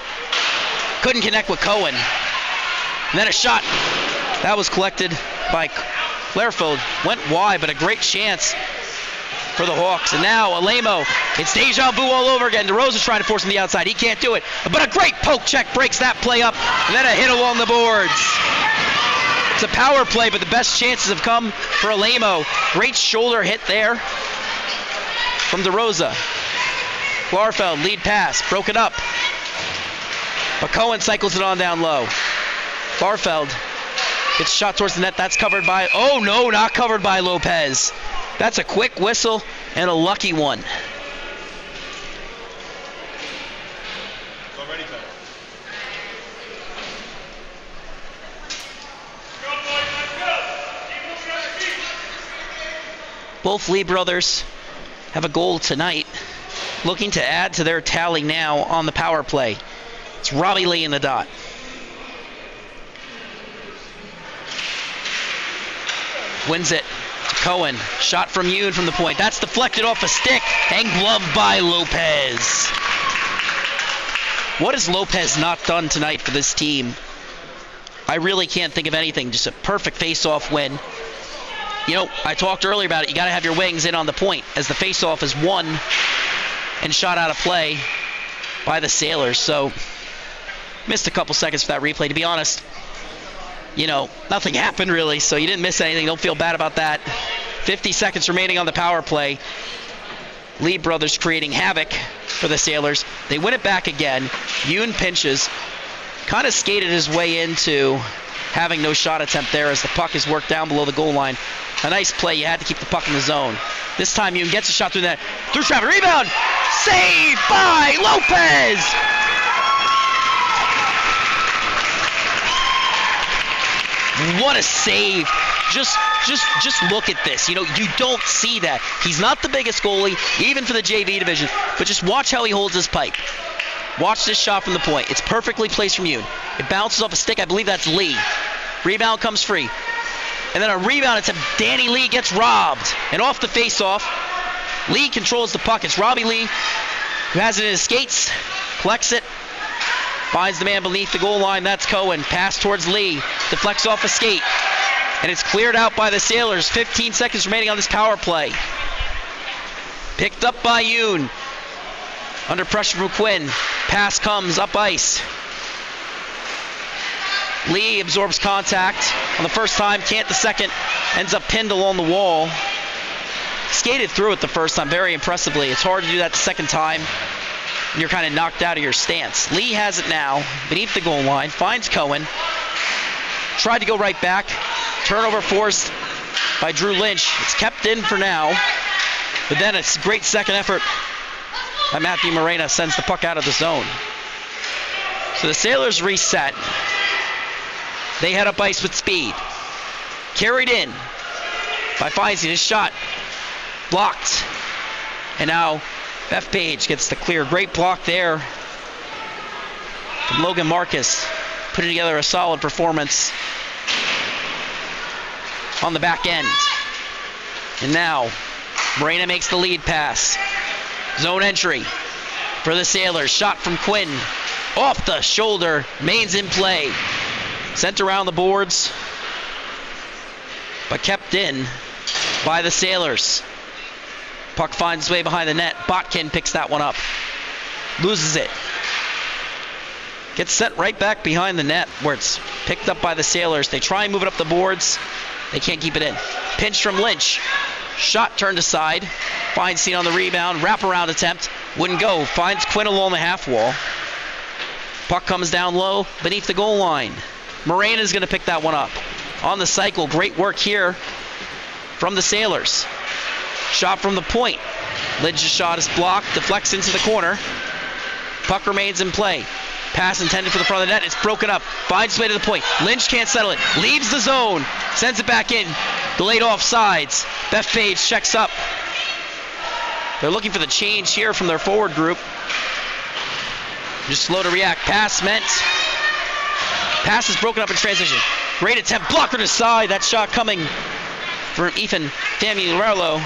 Couldn't connect with Cohen. And then a shot. That was collected by Klarfeld. Went wide, but a great chance for the Hawks. And now Alemo. It's deja vu all over again. DeRosa's trying to force him to the outside. He can't do it. But a great poke check breaks that play up. And then a hit along the boards. It's a power play, but the best chances have come for Alemo. Great shoulder hit there from DeRosa. Klarfeld, lead pass, broke it up. But Cohen cycles it on down low. Klarfeld gets shot towards the net. That's covered by, oh no, not covered by Lopez. That's a quick whistle and a lucky one. Both Lee brothers have a goal tonight, looking to add to their tally now on the power play. It's Robbie Lee in the dot. Wins it to Cohen. Shot from Yoon from the point. That's deflected off a stick and gloved by Lopez. What has Lopez not done tonight for this team? I really can't think of anything. Just a perfect face-off win. You know, I talked earlier about it. You got to have your wings in on the point, as the face-off is won and shot out of play by the Sailors. So, missed a couple seconds for that replay. To be honest, you know, nothing happened really, so you didn't miss anything. Don't feel bad about that. 50 seconds remaining on the power play. Lee brothers creating havoc for the Sailors. They win it back again. Yoon pinches. Kind of skated his way into having no shot attempt there as the puck is worked down below the goal line. A nice play. You had to keep the puck in the zone. This time Yoon gets a shot through that. Through traffic. Rebound. Saved by Lopez. What a save. Just look at this. You know, you don't see that. He's not the biggest goalie, even for the JV division, but just watch how he holds his pipe. Watch this shot from the point. It's perfectly placed from Yoon. It bounces off a stick. I believe that's Lee. Rebound comes free. And then a rebound attempt. Danny Lee gets robbed. And off the face-off, Lee controls the puck. It's Robbie Lee who has it in his skates. Collects it. Finds the man beneath the goal line. That's Cohen. Pass towards Lee. Deflects off a skate. And it's cleared out by the Sailors. 15 seconds remaining on this power play. Picked up by Yoon. Under pressure from Quinn. Pass comes up ice. Lee absorbs contact on the first time, can't the second. Ends up pinned along the wall. Skated through it the first time very impressively. It's hard to do that the second time. You're kind of knocked out of your stance. Lee has it now beneath the goal line. Finds Cohen. Tried to go right back. Turnover forced by Drew Lynch. It's kept in for now. But then it's a great second effort by Matthew Morena. Sends the puck out of the zone. So the Sailors reset. They head up ice with speed. Carried in by Feinstein. His shot blocked. And now Bethpage gets the clear. Great block there from Logan Marcus. Putting together a solid performance on the back end. And now Morena makes the lead pass. Zone entry for the Sailors. Shot from Quinn. Off the shoulder. Main's in play. Sent around the boards, but kept in by the Sailors. Puck finds its way behind the net. Botkin picks that one up. Loses it. Gets sent right back behind the net where it's picked up by the Sailors. They try and move it up the boards. They can't keep it in. Pinch from Lynch. Shot turned aside. Feinstein on the rebound. Wraparound attempt. Wouldn't go. Finds Quinn along the half wall. Puck comes down low beneath the goal line. Morena's going to pick that one up. On the cycle, great work here from the Sailors. Shot from the point. Lynch's shot is blocked, deflects into the corner. Puck remains in play. Pass intended for the front of the net. It's broken up. Finds its way to the point. Lynch can't settle it. Leaves the zone. Sends it back in. Delayed offsides. Bethpage checks up. They're looking for the change here from their forward group. Just slow to react. Pass meant. Pass is broken up in transition. Great attempt. Blocker to side. That shot coming from Ethan Famularo.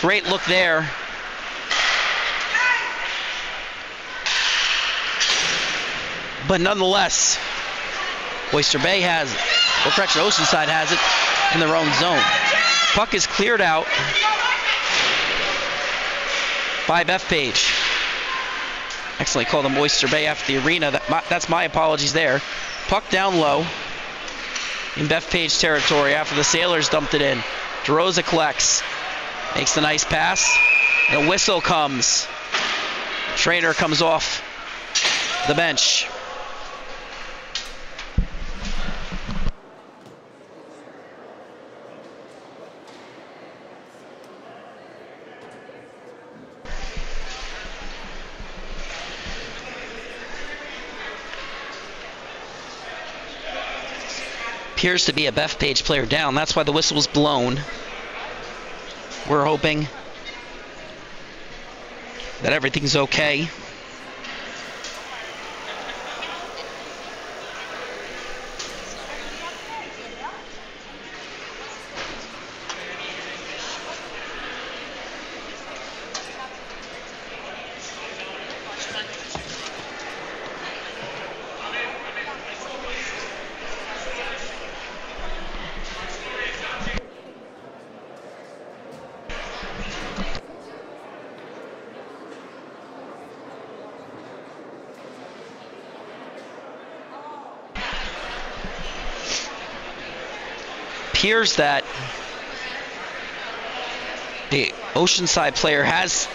Great look there. But nonetheless, Oyster Bay has it. Or correction, Oceanside has it in their own zone. Puck is cleared out by Bethpage. Actually called them Oyster Bay after the arena. That's my apologies there. Puck down low in Bethpage territory after the Sailors dumped it in. DeRosa collects. Makes the nice pass. And a whistle comes. Trainer comes off the bench. Appears to be a Bethpage player down. That's why the whistle was blown. We're hoping that everything's okay. Appears that the Oceanside player has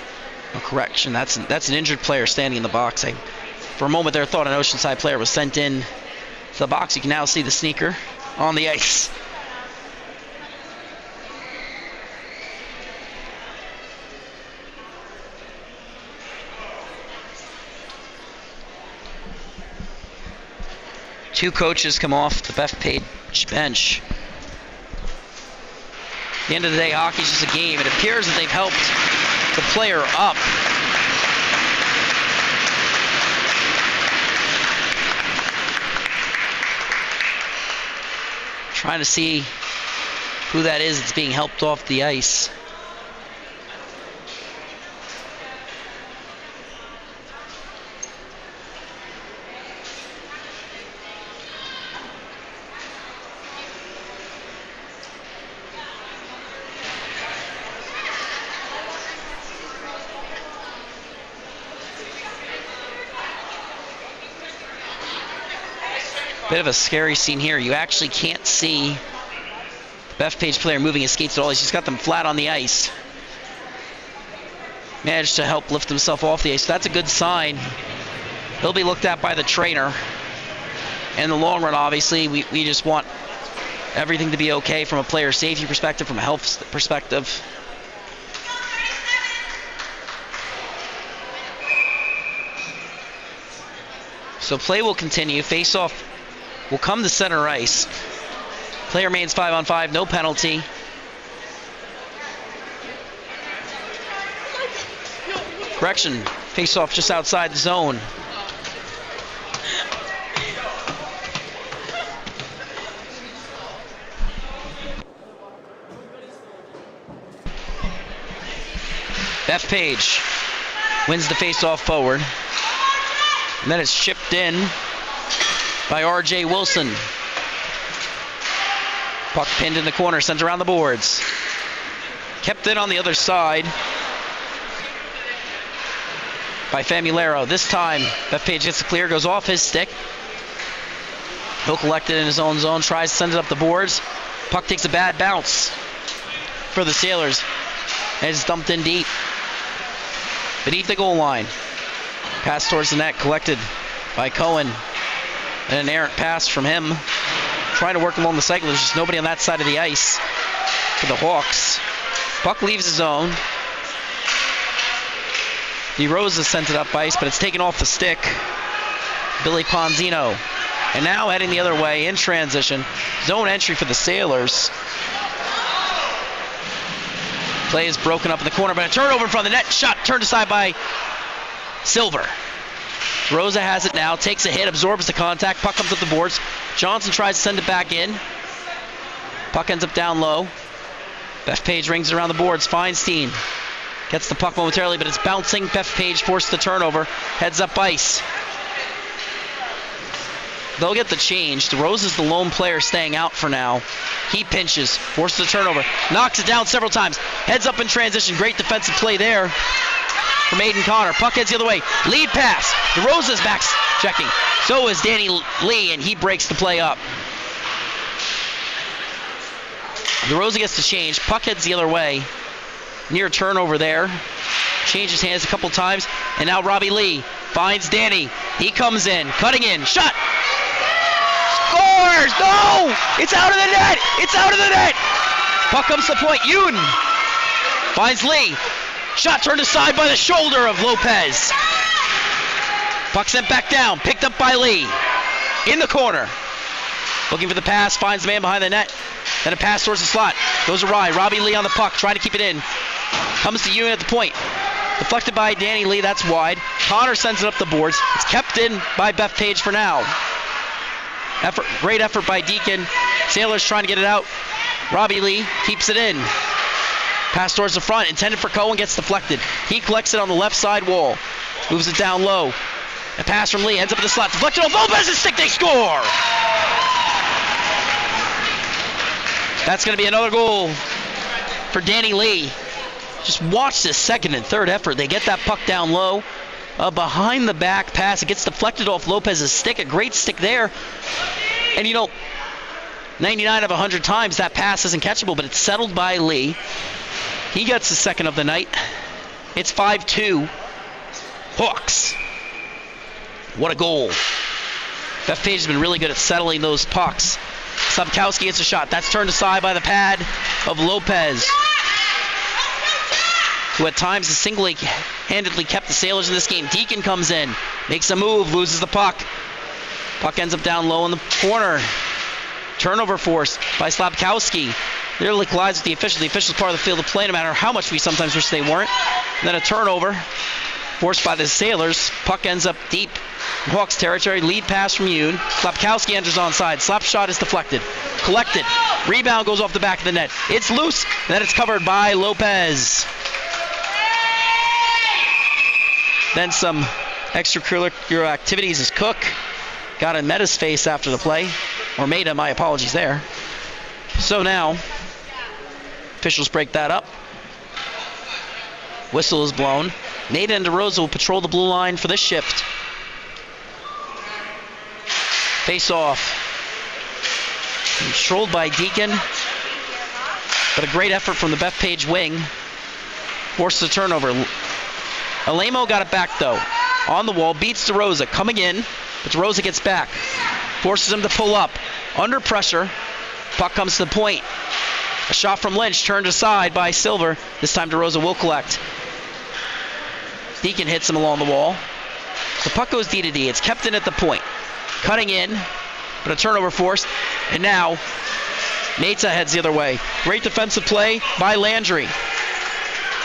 a correction. That's an injured player standing in the box. For a moment there, thought an Oceanside player was sent in to the box. You can now see the sneaker on the ice. Two coaches come off the Bethpage bench. At the end of the day, hockey's just a game. It appears that they've helped the player up. Trying to see who that is that's being helped off the ice. Bit of a scary scene here. You actually can't see the Bethpage player moving his skates at all. He's just got them flat on the ice. Managed to help lift himself off the ice. So that's a good sign. He'll be looked at by the trainer. In the long run, obviously, we just want everything to be okay from a player safety perspective, from a health perspective. So play will continue. Face-off will come to center ice. Play remains 5-on-5, no penalty. Correction, face-off just outside the zone. Bethpage wins the face-off forward. And then it's chipped in by R.J. Wilson. Puck pinned in the corner, sent around the boards. Kept in on the other side by Famulero. This time, Bethpage gets the clear, goes off his stick. He'll collect it in his own zone, tries to send it up the boards. Puck takes a bad bounce for the Sailors. And it's dumped in deep beneath the goal line. Pass towards the net, collected by Cohen. And an errant pass from him. Trying to work along the cycle. There's just nobody on that side of the ice for the Hawks. Puck leaves the zone. DeRosa sent it up ice, but it's taken off the stick. Billy Ponzino. And now heading the other way in transition. Zone entry for the Sailors. Play is broken up in the corner, but a turnover in front of the net. Shot turned aside by Silver. Rosa has it now, takes a hit, absorbs the contact. Puck comes up the boards. Johnson tries to send it back in. Puck ends up down low. Bethpage rings it around the boards. Feinstein gets the puck momentarily, but it's bouncing. Bethpage forced the turnover. Heads up ice. They'll get the change. DeRosa's the lone player staying out for now. He pinches, forces the turnover, knocks it down several times. Heads up in transition. Great defensive play there from Aiden Connor. Puck heads the other way. Lead pass. DeRosa's back checking. So is Danny Lee, and he breaks the play up. DeRosa gets the change. Puck heads the other way. Near turnover there. Changes hands a couple times. And now Robbie Lee finds Danny. He comes in. Cutting in. Shot. Scores! No! It's out of the net! It's out of the net! Puck comes to the point. Yoon finds Lee. Shot turned aside by the shoulder of Lopez. Puck sent back down. Picked up by Lee. In the corner. Looking for the pass, finds the man behind the net. Then a pass towards the slot. Goes awry. Robbie Lee on the puck, trying to keep it in. Comes to Ewan at the point. Deflected by Danny Lee, that's wide. Connor sends it up the boards. It's kept in by Bethpage for now. Great effort by Deacon. Sailors trying to get it out. Robbie Lee keeps it in. Pass towards the front, intended for Cohen, gets deflected. He collects it on the left side wall. Moves it down low. A pass from Lee, ends up in the slot. Deflected off Lopez's stick, they score! That's going to be another goal for Danny Lee. Just watch this second and third effort. They get that puck down low. Behind the back pass. It gets deflected off Lopez's stick. A great stick there. And 99 of 100 times that pass isn't catchable, but it's settled by Lee. He gets the second of the night. It's 5-2. Hawks. What a goal. Bethpage has been really good at settling those pucks. Slapkowski gets a shot. That's turned aside by the pad of Lopez, who at times has single-handedly kept the Sailors in this game. Deacon comes in, makes a move, loses the puck. Puck ends up down low in the corner. Turnover forced by Slapkowski. Nearly collides with the official. The official's part of the field of play, no matter how much we sometimes wish they weren't. And then a turnover forced by the Sailors. Puck ends up deep in Hawks territory. Lead pass from Yoon. Slapkowski enters onside. Slap shot is deflected. Collected. Rebound goes off the back of the net. It's loose. Then it's covered by Lopez. Then some extracurricular activities as Cook got in Meta's face after the play. Or Meta, my apologies there. So now, officials break that up. Whistle is blown. Meta and DeRosa will patrol the blue line for this shift. Face off. Controlled by Deacon. But a great effort from the Bethpage wing. Forces a turnover. Alamo got it back though. On the wall, beats DeRosa. Coming in, but DeRosa gets back. Forces him to pull up. Under pressure. Puck comes to the point. A shot from Lynch turned aside by Silver. This time DeRosa will collect. Deacon hits him along the wall. The puck goes D to D. It's kept in at the point. Cutting in, but a turnover forced. And now, Meza heads the other way. Great defensive play by Landry.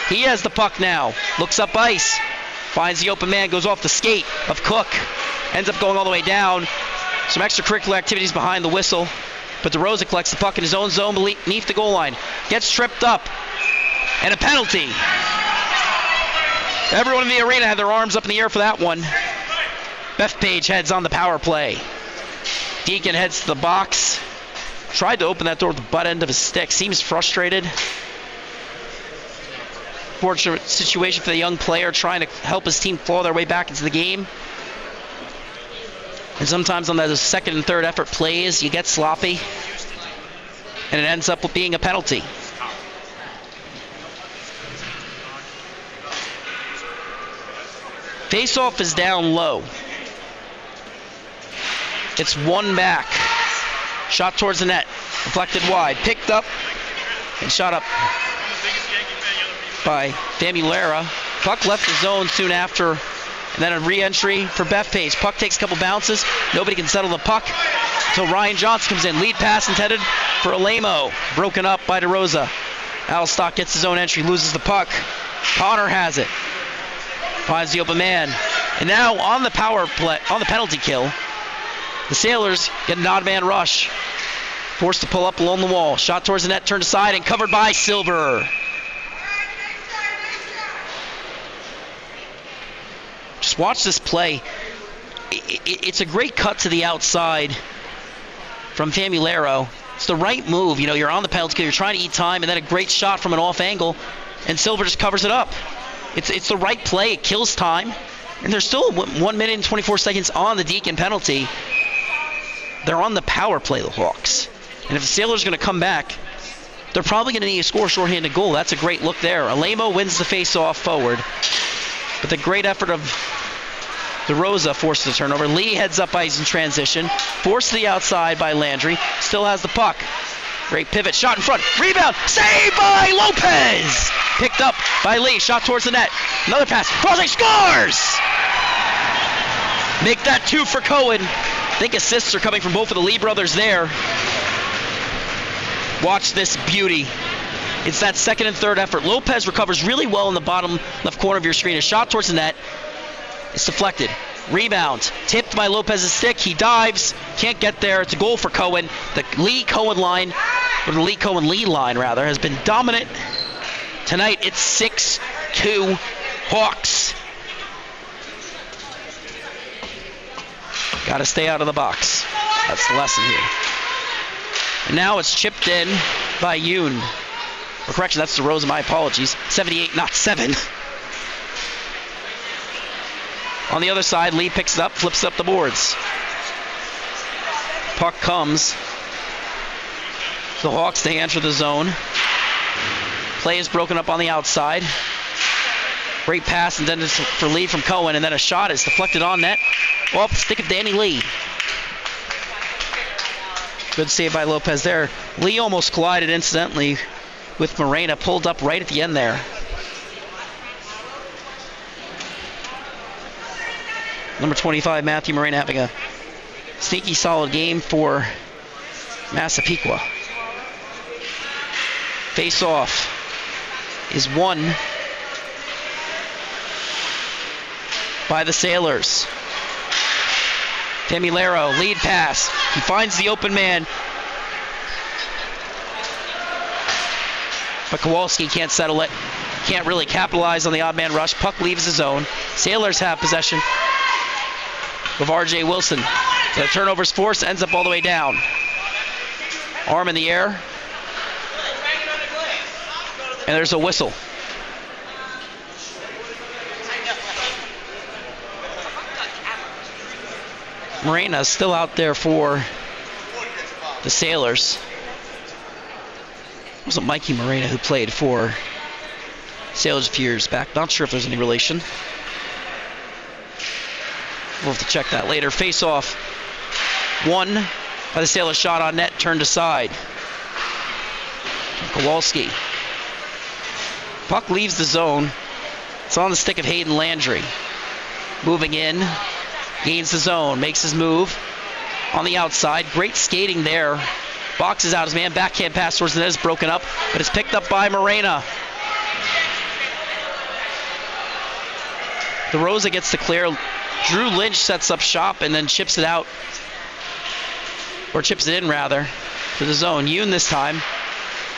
He has the puck now. Looks up ice. Finds the open man. Goes off the skate of Cook. Ends up going all the way down. Some extracurricular activities behind the whistle. But DeRosa collects the puck in his own zone beneath the goal line. Gets tripped up. And a penalty. Everyone in the arena had their arms up in the air for that one. Bethpage heads on the power play. Deacon heads to the box. Tried to open that door with the butt end of his stick. Seems frustrated. Fortunate situation for the young player trying to help his team claw their way back into the game. And sometimes on those second and third effort plays, you get sloppy. And it ends up with being a penalty. Face-off is down low. It's one back. Shot towards the net. Deflected wide. Picked up and shot up by Famulera. Puck left the zone soon after. And then a re-entry for Bethpage. Puck takes a couple bounces. Nobody can settle the puck until Ryan Johnson comes in. Lead pass intended for Alamo. Broken up by DeRosa. Alstock gets his own entry, loses the puck. Connor has it. Finds the open man. And now on the power play, on the penalty kill, the Sailors get an odd man rush. Forced to pull up along the wall. Shot towards the net, turned aside, and covered by Silver. Just watch this play. It's a great cut to the outside from Famulero. It's the right move. You're on the penalty kill, you're trying to eat time, and then a great shot from an off angle, and Silver just covers it up. It's the right play. It kills time. And there's still 1 minute and 24 seconds on the Deacon penalty. They're on the power play, the Hawks. And if the Sailors are going to come back, they're probably going to need to score a shorthanded goal. That's a great look there. Alamo wins the face-off forward. But the great effort of DeRosa forces the turnover. Lee heads up ice in transition. Forced to the outside by Landry. Still has the puck. Great pivot. Shot in front. Rebound. Saved by Lopez. Picked up by Lee. Shot towards the net. Another pass. Crossing. Scores! Make that two for Cohen. think assists are coming from both of the Lee brothers there. Watch this beauty. It's that second and third effort. Lopez recovers really well in the bottom left corner of your screen. A shot towards the net. It's deflected. Rebound. Tipped by Lopez's stick. He dives. Can't get there. It's a goal for Cohen. The Lee-Cohen line, or the Lee-Cohen-Lee line, rather, has been dominant. Tonight, it's 6-2 Hawks. Got to stay out of the box. That's the lesson here. And now it's chipped in by Yoon. Or correction, that's DeRosa, my apologies. 78, not 7. On the other side, Lee picks it up, flips up the boards. Puck comes. The Hawks, they enter the zone. Play is broken up on the outside. Great pass intended for Lee from Cohen, and then a shot is deflected on net. Off the stick of Danny Lee. Good save by Lopez there. Lee almost collided incidentally with Morena, pulled up right at the end there. Number 25, Matthew Morena, having a sneaky solid game for Massapequa. Face-off is won by the Sailors. Demilero, lead pass. He finds the open man. But Kowalski can't settle it. Can't really capitalize on the odd man rush. Puck leaves the zone. Sailors have possession of R.J. Wilson. The turnover's forced, ends up all the way down. Arm in the air. And there's a whistle. Morena still out there for the Sailors. It wasn't Mikey Morena who played for Sailors a few years back. Not sure if there's any relation. We'll have to check that later. Face off. Won by the Sailors. Shot on net, turned aside. Kowalski. Puck leaves the zone. It's on the stick of Hayden Landry. Moving in. Gains the zone. Makes his move. On the outside. Great skating there. Boxes out his man. Backhand pass towards the net is broken up, but it's picked up by Morena. DeRosa gets the clear. Drew Lynch sets up shop and then chips it out. Or chips it in, rather, to the zone. Yoon this time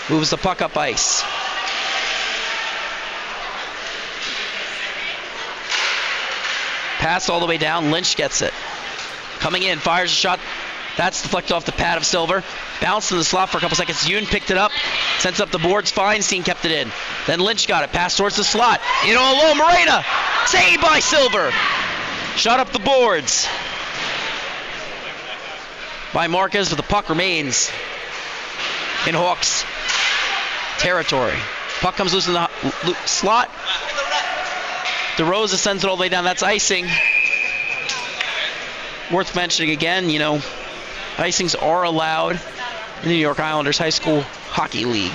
moves the puck up ice. Pass all the way down. Lynch gets it. Coming in, fires a shot. That's deflected off the pad of Silver. Bounced in the slot for a couple seconds. Yoon picked it up. Sends up the boards. Feinstein kept it in. Then Lynch got it. Pass towards the slot. In all alone. Morena. Saved by Silver. Shot up the boards by Marquez, but the puck remains in Hawks territory. Puck comes loose in the slot. DeRosa sends it all the way down. That's icing. Worth mentioning again, you know, icings are allowed in the New York Islanders High School Hockey League.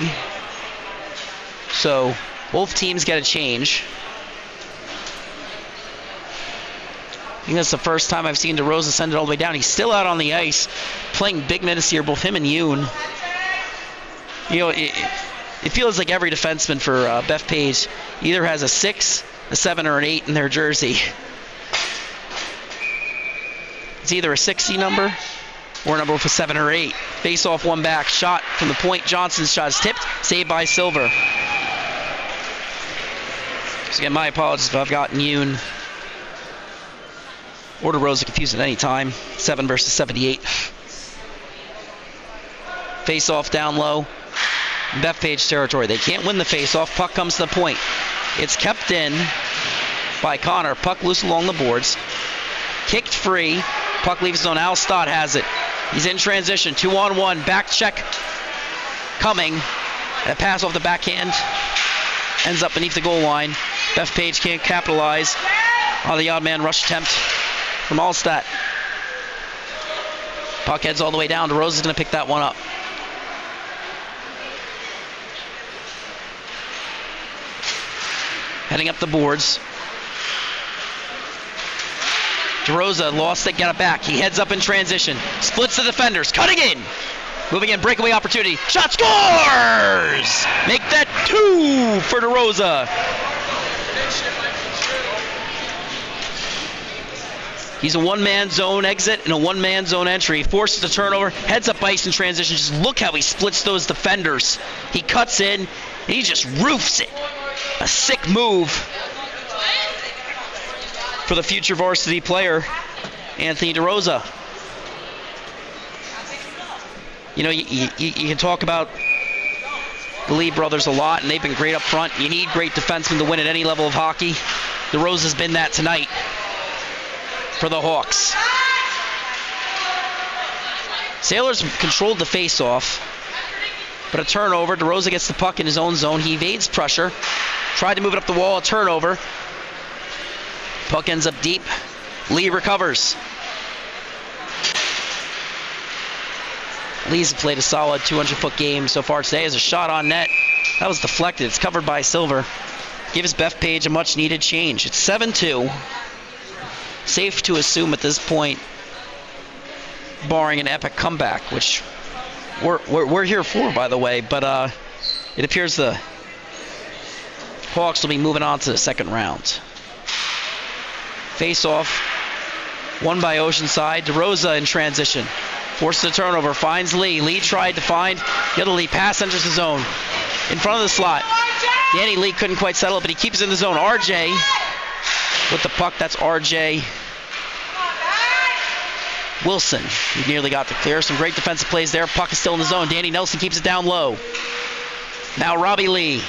So both teams get a change. I think that's the first time I've seen DeRosa send it all the way down. He's still out on the ice, playing big minutes here, both him and Yoon. You know, it feels like every defenseman for Bethpage either has a 6, a 7, or an 8 in their jersey. It's either a 60 number or a number with a 7 or 8. Face off, one back, shot from the point. Johnson's shot is tipped, saved by Silver. So again, my apologies if I've gotten Yoon or DeRosa confused at any time. 7 versus 78. Face off down low. Bethpage territory. They can't win the face off. Puck comes to the point. It's kept in by Connor. Puck loose along the boards. Kicked free. Puck leaves zone. Al Stott has it. He's in transition. 2-on-1. Back check coming. That pass off the backhand ends up beneath the goal line. Bethpage can't capitalize on the odd man rush attempt from Allstat. Puck heads all the way down. DeRosa's going to pick that one up. Heading up the boards. DeRosa lost it, got it back. He heads up in transition. Splits the defenders. Cutting in. Moving in, breakaway opportunity. Shot, scores! Make that 2 for DeRosa. He's a one-man zone exit and a one-man zone entry. Forces the turnover, heads up ice in transition. Just look how he splits those defenders. He cuts in, and he just roofs it. A sick move for the future varsity player, Anthony DeRosa. You know, you can talk about the Lee brothers a lot, and they've been great up front. You need great defensemen to win at any level of hockey. DeRosa's been that tonight for the Hawks. Sailors controlled the face-off, but a turnover. DeRosa gets the puck in his own zone. He evades pressure. Tried to move it up the wall, a turnover. Puck ends up deep. Lee recovers. Lee's played a solid 200-foot game so far today. As a shot on net, that was deflected. It's covered by Silver. Gives Bethpage a much-needed change. It's 7-2. Safe to assume at this point, barring an epic comeback, which we're here for, by the way. But it appears the Hawks will be moving on to the second round. Face-off, won by Oceanside. DeRosa in transition. Forces a turnover, finds Lee. Lee tried to find the other Lee. Pass enters the zone. In front of the slot. Danny Lee couldn't quite settle it, but he keeps it in the zone. RJ with the puck. That's RJ Wilson. He nearly got to clear. Some great defensive plays there. Puck is still in the zone. Danny Nelson keeps it down low. Now Robbie Lee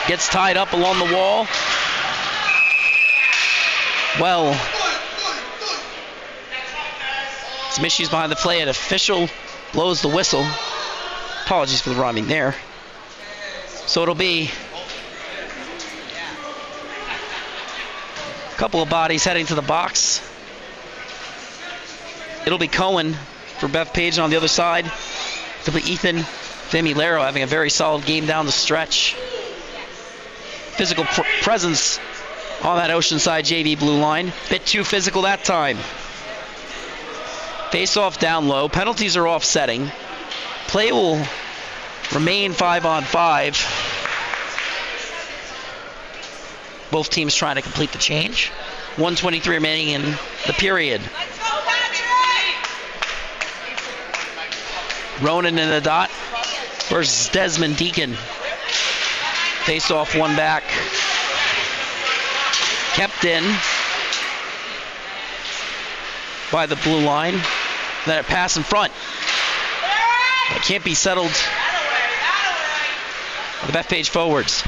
gets tied up along the wall. Well, some issues behind the play. An official blows the whistle. Apologies for the rhyming there. So it'll be a couple of bodies heading to the box. It'll be Cohen for Bethpage on the other side. It'll be Ethan Familaro having a very solid game down the stretch. Physical presence on that Oceanside JV blue line. Bit too physical that time. Face-off down low. Penalties are offsetting. Play will remain 5-on-5. Both teams trying to complete the change. 1:23 remaining in the period. Ronan in the dot versus Desmond Deacon. Face-off, one back. Kept in by the blue line. Then a pass in front. It can't be settled. The Bethpage forwards.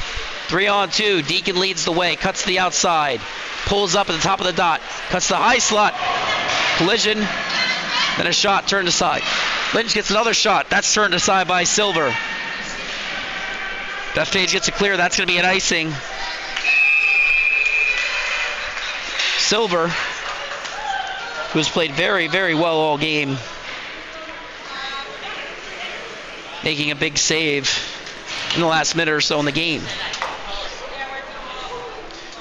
3-on-2. Deacon leads the way. Cuts to the outside. Pulls up at the top of the dot. Cuts the high slot. Collision. Then a shot turned aside. Lynch gets another shot. That's turned aside by Silver. Bethpage gets it clear. That's going to be an icing. Silver, who's played very, very well all game, making a big save in the last minute or so in the game.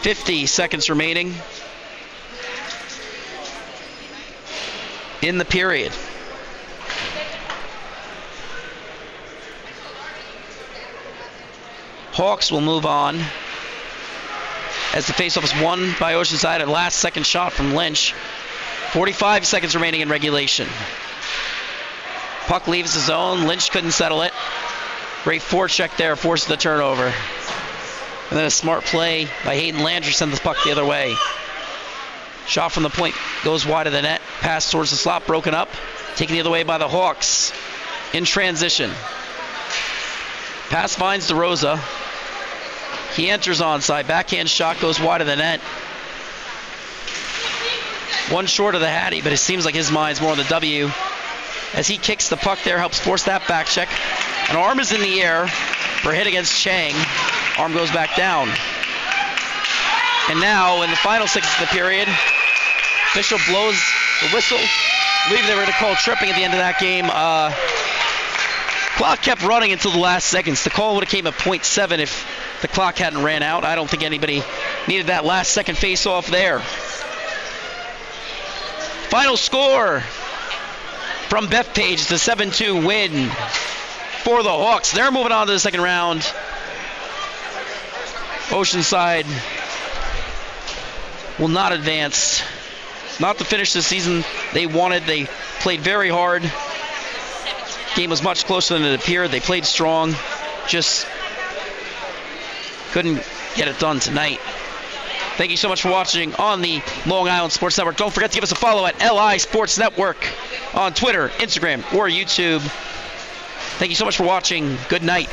50 seconds remaining in the period. Hawks will move on as the faceoff is won by Oceanside. A last second shot from Lynch. 45 seconds remaining in regulation. Puck leaves the zone. Lynch couldn't settle it. Great forecheck there, forces the turnover. And then a smart play by Hayden Landry sends the puck the other way. Shot from the point goes wide of the net. Pass towards the slot, broken up. Taken the other way by the Hawks. In transition. Pass finds DeRosa. He enters onside. Backhand shot goes wide of the net. One short of the Hattie, but it seems like his mind's more on the W. As he kicks the puck there, helps force that back check. An arm is in the air for a hit against Chang. Arm goes back down. And now, in the final 6 of the period, official blows the whistle. I believe they were going to call tripping at the end of that game. Clock kept running until the last seconds. The call would have came at .7 if the clock hadn't ran out. I don't think anybody needed that last second face-off there. Final score from Bethpage is a 7-2 win for the Hawks. They're moving on to the second round. Oceanside will not advance. Not to finish the season they wanted. They played very hard. Game was much closer than it appeared. They played strong. Just couldn't get it done tonight. Thank you so much for watching on the Long Island Sports Network. Don't forget to give us a follow at LI Sports Network on Twitter, Instagram, or YouTube. Thank you so much for watching. Good night.